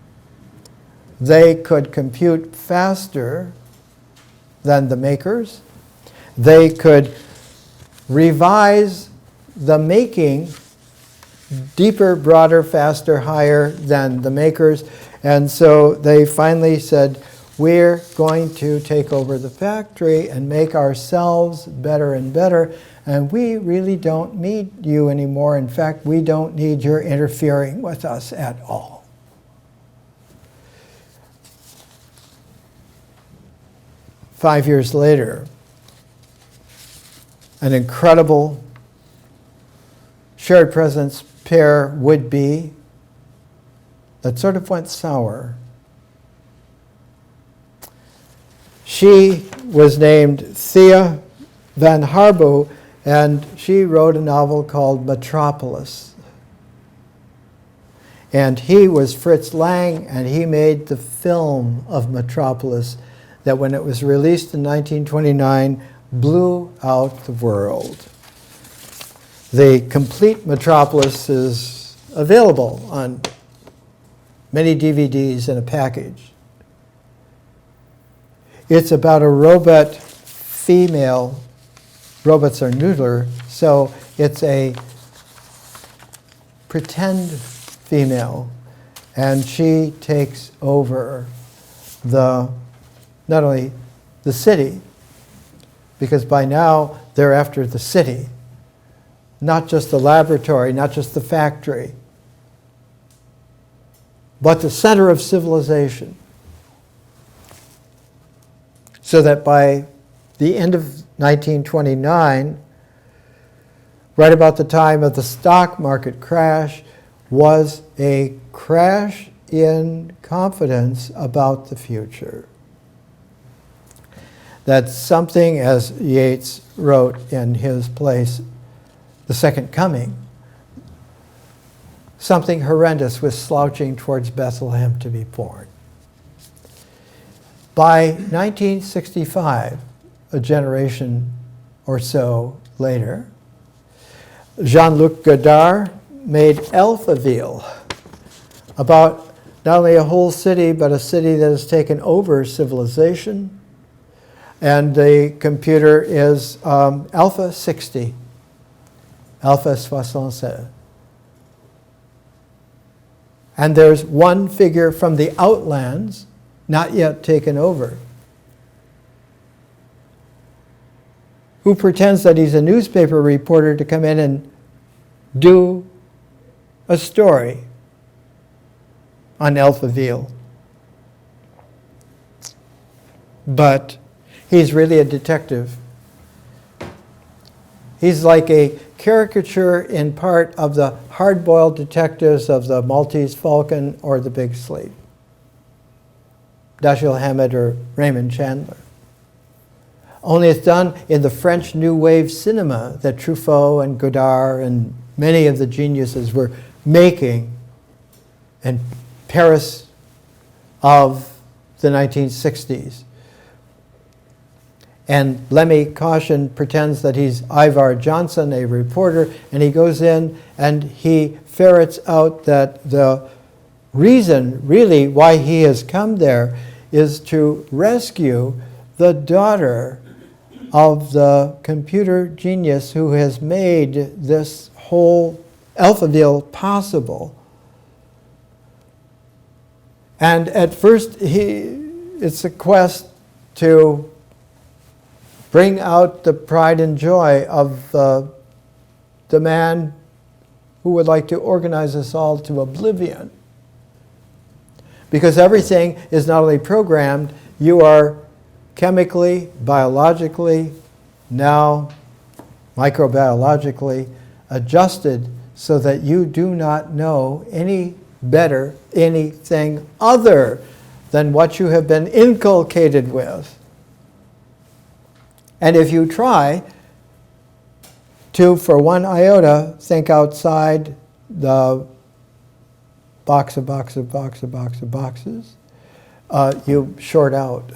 They could compute faster than the makers. They could revise the making deeper, broader, faster, higher than the makers. And so they finally said, we're going to take over the factory and make ourselves better and better. And we really don't need you anymore. In fact, we don't need your interfering with us at all. Five years later, an incredible shared presence pair would be that sort of went sour. She was named Thea Van Harbo, and she wrote a novel called Metropolis. And he was Fritz Lang, and he made the film of Metropolis that when it was released in 1929 blew out the world. The complete Metropolis is available on many DVDs in a package. It's about a robot female. Robots are neuter, so it's a pretend female, and she takes over not only the city, because by now they're after the city, not just the laboratory, not just the factory, but the center of civilization. So that by the end of 1929, right about the time of the stock market crash, was a crash in confidence about the future. That's something, as Yeats wrote in his place, The Second Coming, something horrendous was slouching towards Bethlehem to be born. By 1965, a generation or so later, Jean-Luc Godard made Alphaville, about not only a whole city, but a city that has taken over civilization. And the computer is Alpha 60, Alpha 67. And there's one figure from the Outlands, not yet taken over, who pretends that he's a newspaper reporter to come in and do a story on Alphaville. But he's really a detective. He's like a caricature in part of the hard-boiled detectives of the Maltese Falcon or the Big Sleep, Dashiell Hammett or Raymond Chandler. Only it's done in the French New Wave cinema that Truffaut and Godard and many of the geniuses were making in Paris of the 1960s. And Lemmy Caution pretends that he's Ivar Johnson, a reporter, and he goes in and he ferrets out that the reason really why he has come there is to rescue the daughter of the computer genius who has made this whole Alphaville possible. And at first, it's a quest to bring out the pride and joy of the man who would like to organize us all to oblivion. Because everything is not only programmed, you are chemically, biologically, now microbiologically adjusted so that you do not know any better anything other than what you have been inculcated with. And if you try to, for one iota, think outside the boxes, you short out.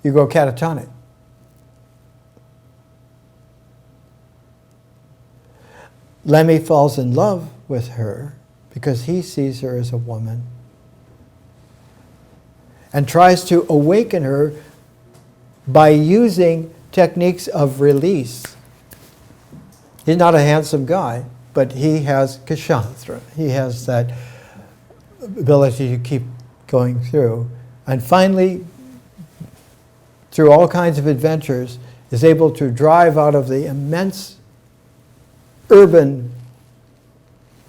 You go catatonic. Lemmy falls in love with her because he sees her as a woman and tries to awaken her by using techniques of release. He's not a handsome guy, but he has kshatra. He has that ability to keep going through. And finally, through all kinds of adventures, is able to drive out of the immense urban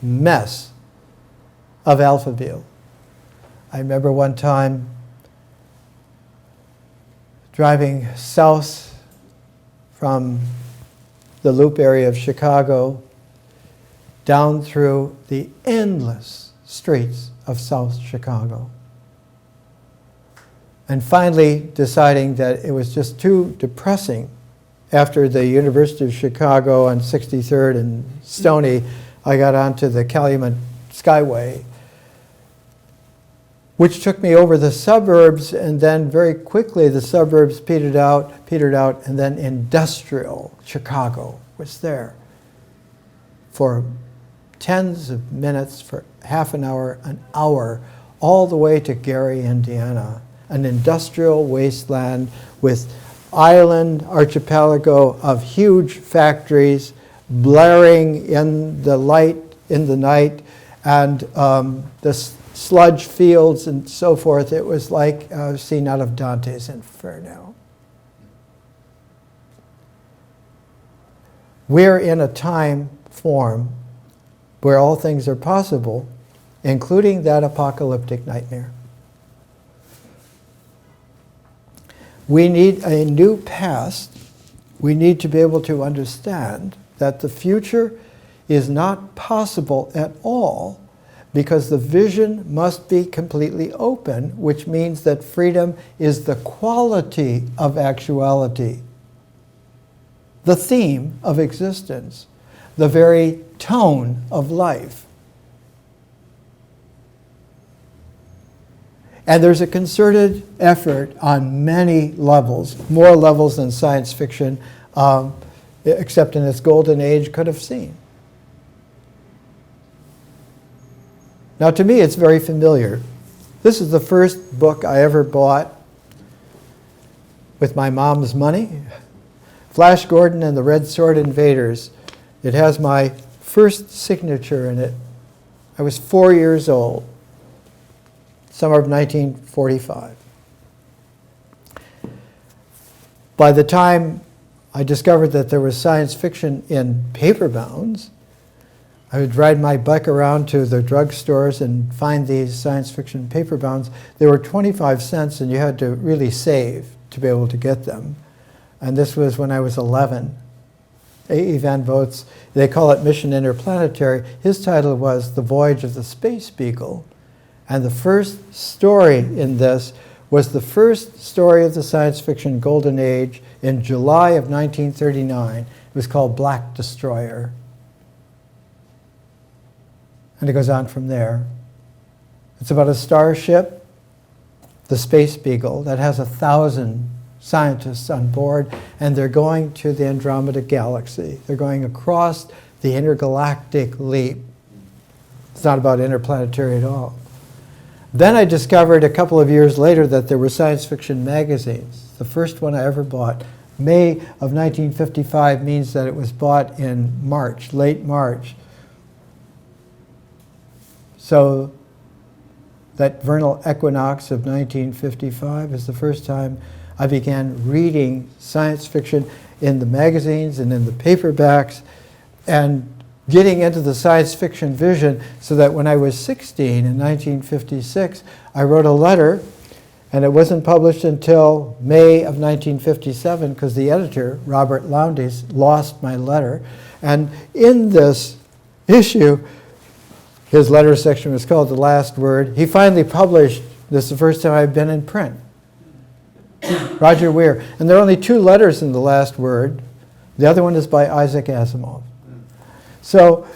mess of Alphaville. I remember one time driving south from the Loop area of Chicago down through the endless streets of South Chicago. and finally deciding that it was just too depressing. After the University of Chicago on 63rd and Stony, I got onto the Calumet Skyway, which took me over the suburbs, and then very quickly the suburbs petered out, and then industrial Chicago was there for tens of minutes, for half an hour, all the way to Gary, Indiana, an industrial wasteland with island archipelago of huge factories blaring in the light in the night, and the sludge fields and so forth. It was like a scene out of Dante's Inferno. We're in a time form where all things are possible, including that apocalyptic nightmare. We need a new past. We need to be able to understand that the future is not possible at all, because the vision must be completely open, which means that freedom is the quality of actuality, the theme of existence, the very tone of life. And there's a concerted effort on many levels, more levels than science fiction, except in its golden age, could have seen. Now, to me, it's very familiar. This is the first book I ever bought with my mom's money, Flash Gordon and the Red Sword Invaders. It has my first signature in it. I was 4 years old, summer of 1945. By the time I discovered that there was science fiction in paper bounds, I would ride my bike around to the drugstores and find these science fiction paper bounds. They were 25 cents, and you had to really save to be able to get them. And this was when I was 11. A.E. Van Vogt's, they call it Mission Interplanetary. His title was The Voyage of the Space Beagle. And the first story in this was the first story of the science fiction golden age in July of 1939. It was called Black Destroyer. And it goes on from there. It's about a starship, the Space Beagle, that has 1,000 scientists on board, and they're going to the Andromeda Galaxy. They're going across the intergalactic leap. It's not about interplanetary at all. Then I discovered a couple of years later that there were science fiction magazines. The first one I ever bought, May of 1955, means that it was bought in March, late March. So that vernal equinox of 1955 is the first time I began reading science fiction in the magazines and in the paperbacks, and getting into the science fiction vision, so that when I was 16 in 1956, I wrote a letter, and it wasn't published until May of 1957 because the editor, Robert Lowndes, lost my letter. And in this issue, his letter section was called The Last Word. He finally published, this is the first time I've been in print, Roger Weir. And there are only 2 letters in The Last Word. The other one is by Isaac Asimov. So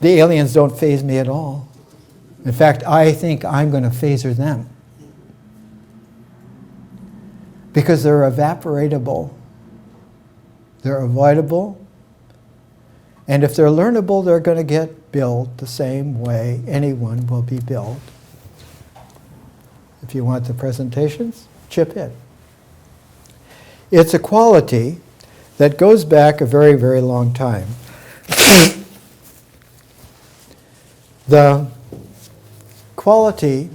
the aliens don't faze me at all. In fact, I think I'm going to phaser them. Because they're evaporatable. They're avoidable. And if they're learnable, they're going to get built the same way anyone will be built. If you want the presentations, chip in. It's a quality that goes back a very, very long time. The quality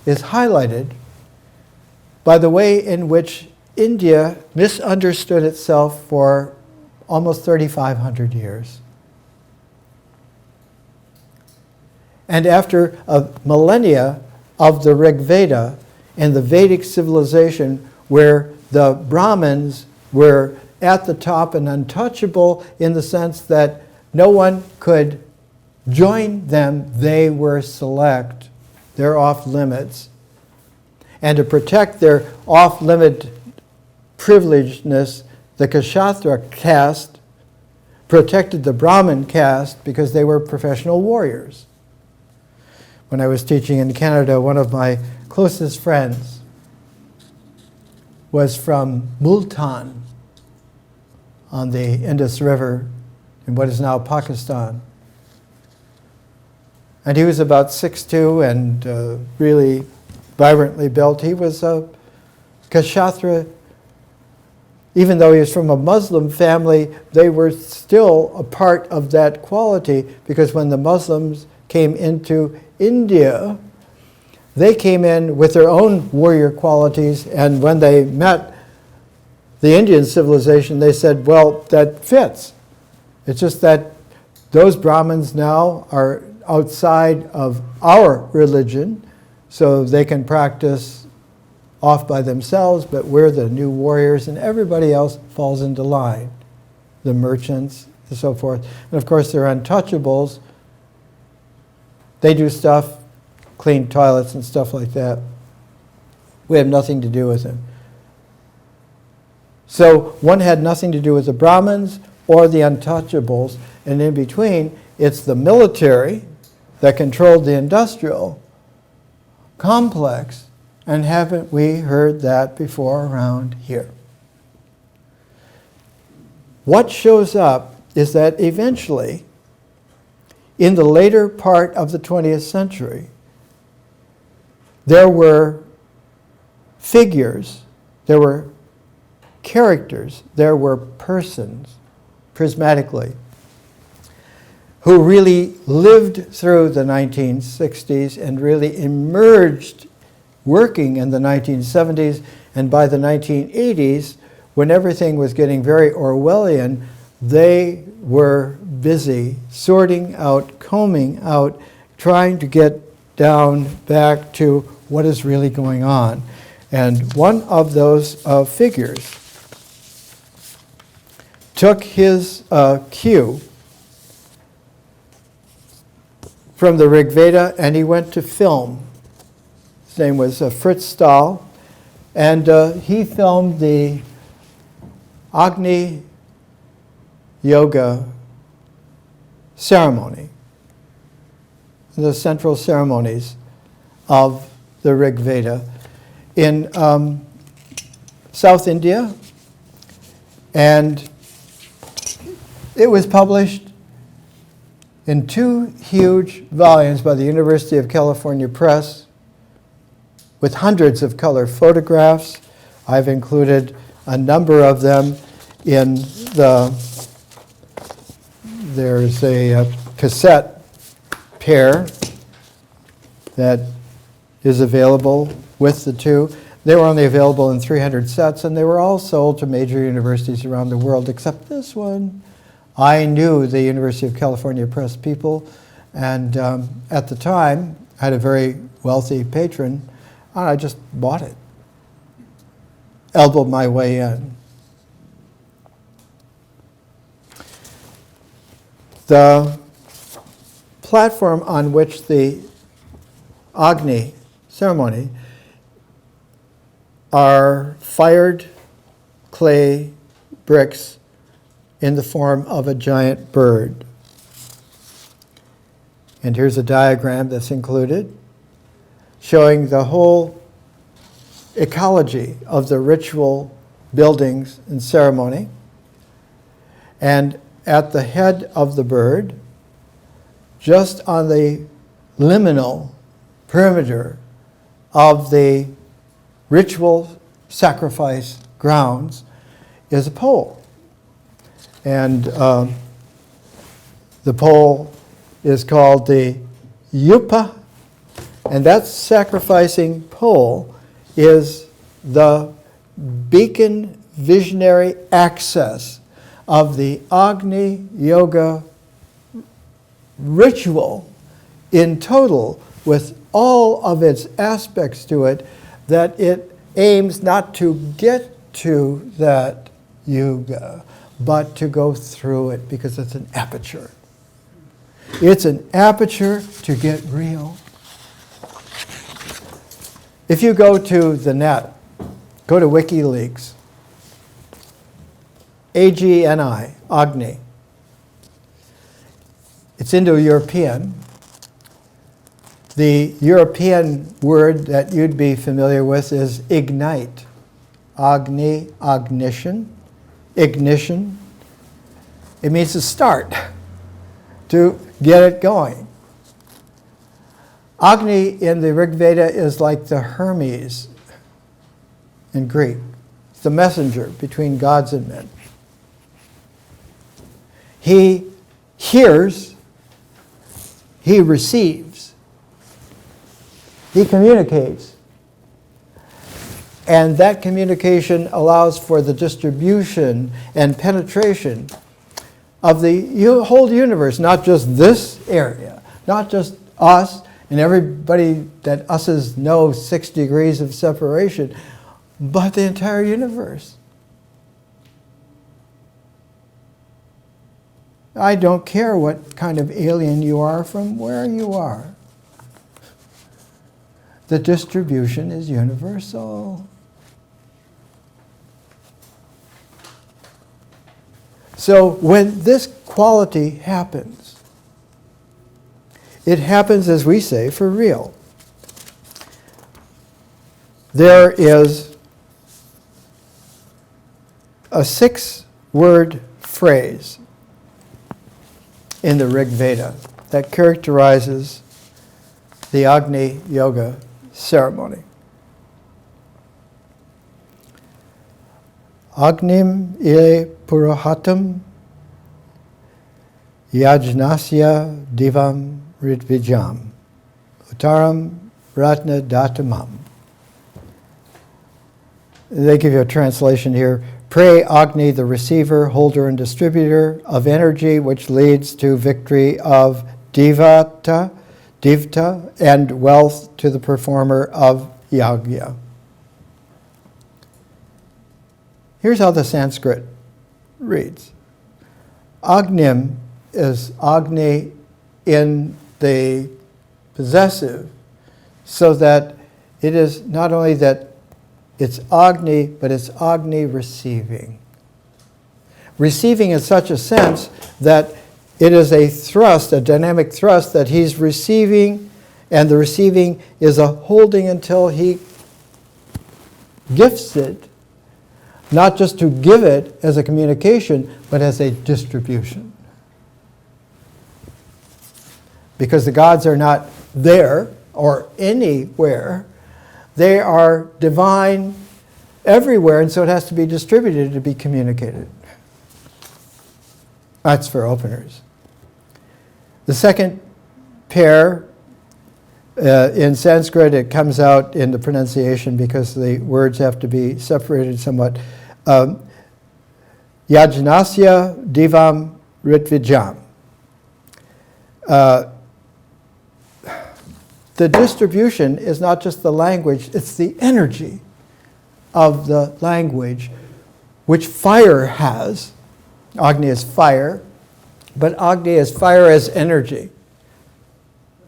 is highlighted by the way in which India misunderstood itself for almost 3,500 years. And after a millennia of the Rig Veda and the Vedic civilization, where the Brahmins were at the top and untouchable in the sense that no one could join them, they were select, they're off limits. And to protect their off-limit privilegedness, the Kshatriya caste protected the Brahmin caste because they were professional warriors. When I was teaching in Canada, one of my closest friends was from Multan on the Indus River in what is now Pakistan. And he was about 6'2" and really vibrantly built. He was a Kshatriya. Even though he was from a Muslim family, they were still a part of that quality, because when the Muslims came into India, they came in with their own warrior qualities, and when they met the Indian civilization, they said, well, that fits. It's just that those Brahmins now are outside of our religion, so they can practice off by themselves, but we're the new warriors, and everybody else falls into line. The merchants and so forth. And of course, they're untouchables. They do stuff, clean toilets and stuff like that. We have nothing to do with them. So one had nothing to do with the Brahmins or the untouchables, and in between, it's the military that controlled the industrial complex. And haven't we heard that before around here? What shows up is that eventually, in the later part of the 20th century, there were figures, there were characters, there were persons, prismatically, who really lived through the 1960s and really emerged working in the 1970s, and by the 1980s, when everything was getting very Orwellian, they were busy sorting out, combing out, trying to get down back to what is really going on. And one of those figures took his cue from the Rig Veda, and he went to film. His name was Fritz Stahl, and he filmed the Agni Yoga ceremony, the central ceremonies of the Rig Veda in South India, and it was published in 2 huge volumes by the University of California Press, with hundreds of color photographs. I've included a number of them in there's a cassette pair that is available with the 2. They were only available in 300 sets, and they were all sold to major universities around the world, except this one. I knew the University of California Press people, and at the time, I had a very wealthy patron, and I just bought it. Elbowed my way in. The platform on which the Agni ceremony are fired clay bricks in the form of a giant bird. And here's a diagram that's included, showing the whole ecology of the ritual buildings and ceremony. And at the head of the bird, just on the liminal perimeter of the ritual sacrifice grounds, is a pole. And the pole is called the yupa, and that sacrificing pole is the beacon visionary access of the Agni Yoga ritual in total, with all of its aspects to it, that it aims not to get to that yoga, but to go through it, because it's an aperture. It's an aperture to get real. If you go to the net, go to WikiLeaks, AGNI, Agni. It's Indo-European. The European word that you'd be familiar with is ignite. Agni, ignition. Ignition. It means to start, to get it going. Agni in the Rig Veda is like the Hermes in Greek. It's the messenger between gods and men. He hears, he receives, he communicates. And that communication allows for the distribution and penetration of the whole universe, not just this area, not just us and everybody that us's know 6 degrees of separation, but the entire universe. I don't care what kind of alien you are from where you are. The distribution is universal. So when this quality happens, it happens, as we say, for real. There is a 6-word phrase in the Rig Veda that characterizes the Agni Yoga ceremony. Agnim ile Purohatam Yajnasya Divam Ritvijam Uttaram Ratna Datamam. They give you a translation here. Pray Agni, the receiver, holder, and distributor of energy, which leads to victory of Divta, and wealth to the performer of Yajna. Here's how the Sanskrit reads. Agnim is Agni in the possessive, so that it is not only that it's Agni, but it's Agni receiving. Receiving in such a sense that it is a thrust, a dynamic thrust that he's receiving, and the receiving is a holding until he gifts it, not just to give it as a communication, but as a distribution. Because the gods are not there or anywhere. They are divine everywhere, and so it has to be distributed to be communicated. That's for openers. The second pair, in Sanskrit, it comes out in the pronunciation because the words have to be separated somewhat. Yajnasya Divam Ritvijam. The distribution is not just the language, it's the energy of the language, which fire has. Agni is fire, but Agni is fire as energy.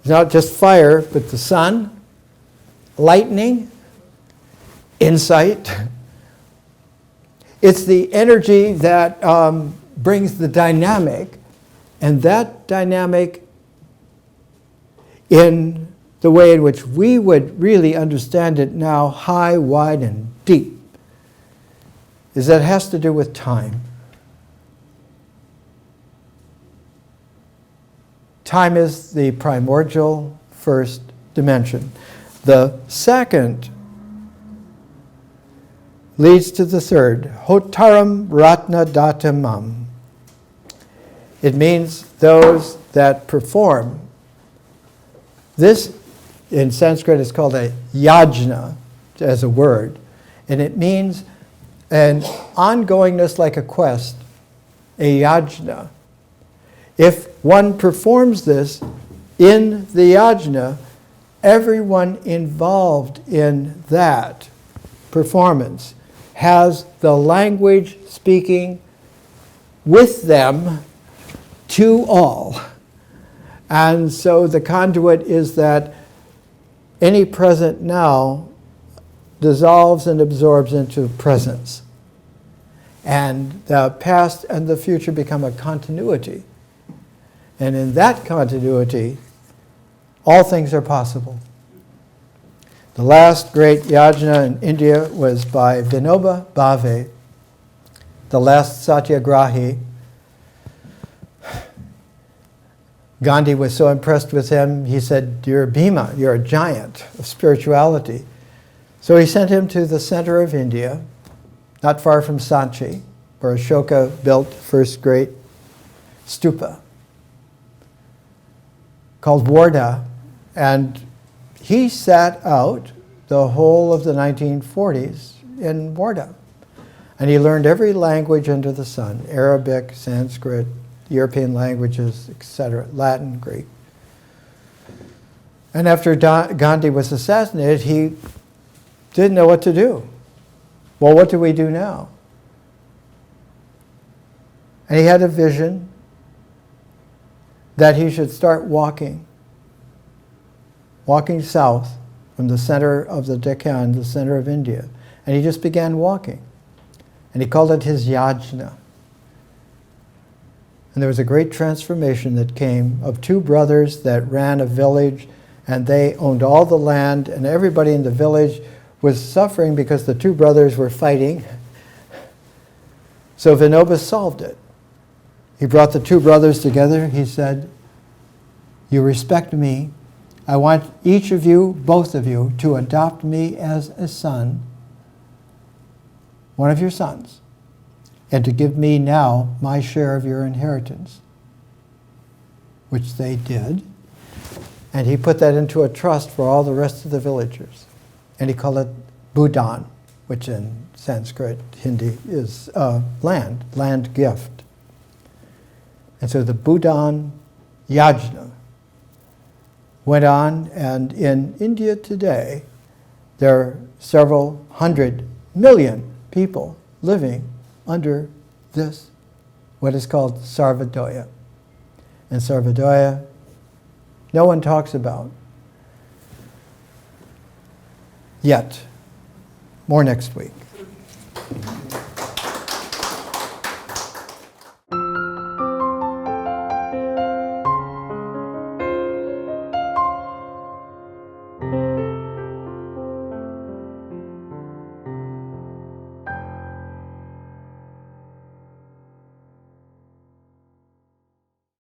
It's not just fire, but the sun, lightning, insight. It's the energy that brings the dynamic, and that dynamic in the way in which we would really understand it now, high, wide, and deep, is that it has to do with time. Time is the primordial first dimension. The second leads to the third. Hotaram Ratna Datamam. It means those that perform. This, in Sanskrit, is called a yajna as a word. And it means an ongoingness like a quest, a yajna. If one performs this in the yajna, everyone involved in that performance has the language speaking with them to all. And so the conduit is that any present now dissolves and absorbs into presence. And the past and the future become a continuity. And in that continuity, all things are possible. The last great yajna in India was by Vinoba Bhave, the last satyagrahi. Gandhi was so impressed with him, he said, "You're a Bhima, you're a giant of spirituality." So he sent him to the center of India, not far from Sanchi, where Ashoka built the first great stupa, called Warda, and he sat out the whole of the 1940s in Warda. And he learned every language under the sun, Arabic, Sanskrit, European languages, etc., Latin, Greek. And after Gandhi was assassinated, he didn't know what to do. Well, what do we do now? And he had a vision that he should start walking south from the center of the Deccan, the center of India. And he just began walking. And he called it his Yajna. And there was a great transformation that came of two brothers that ran a village, and they owned all the land, and everybody in the village was suffering because the two brothers were fighting. So Vinoba solved it. He brought the two brothers together. He said, "You respect me. I want each of you, both of you, to adopt me as a son, one of your sons, and to give me now my share of your inheritance," which they did. And he put that into a trust for all the rest of the villagers. And he called it Budan, which in Sanskrit, Hindi, is land gift. And so the Budan Yajna went on, and in India today, there are several 100 million people living under this, what is called Sarvodaya. And Sarvodaya, no one talks about yet. More next week.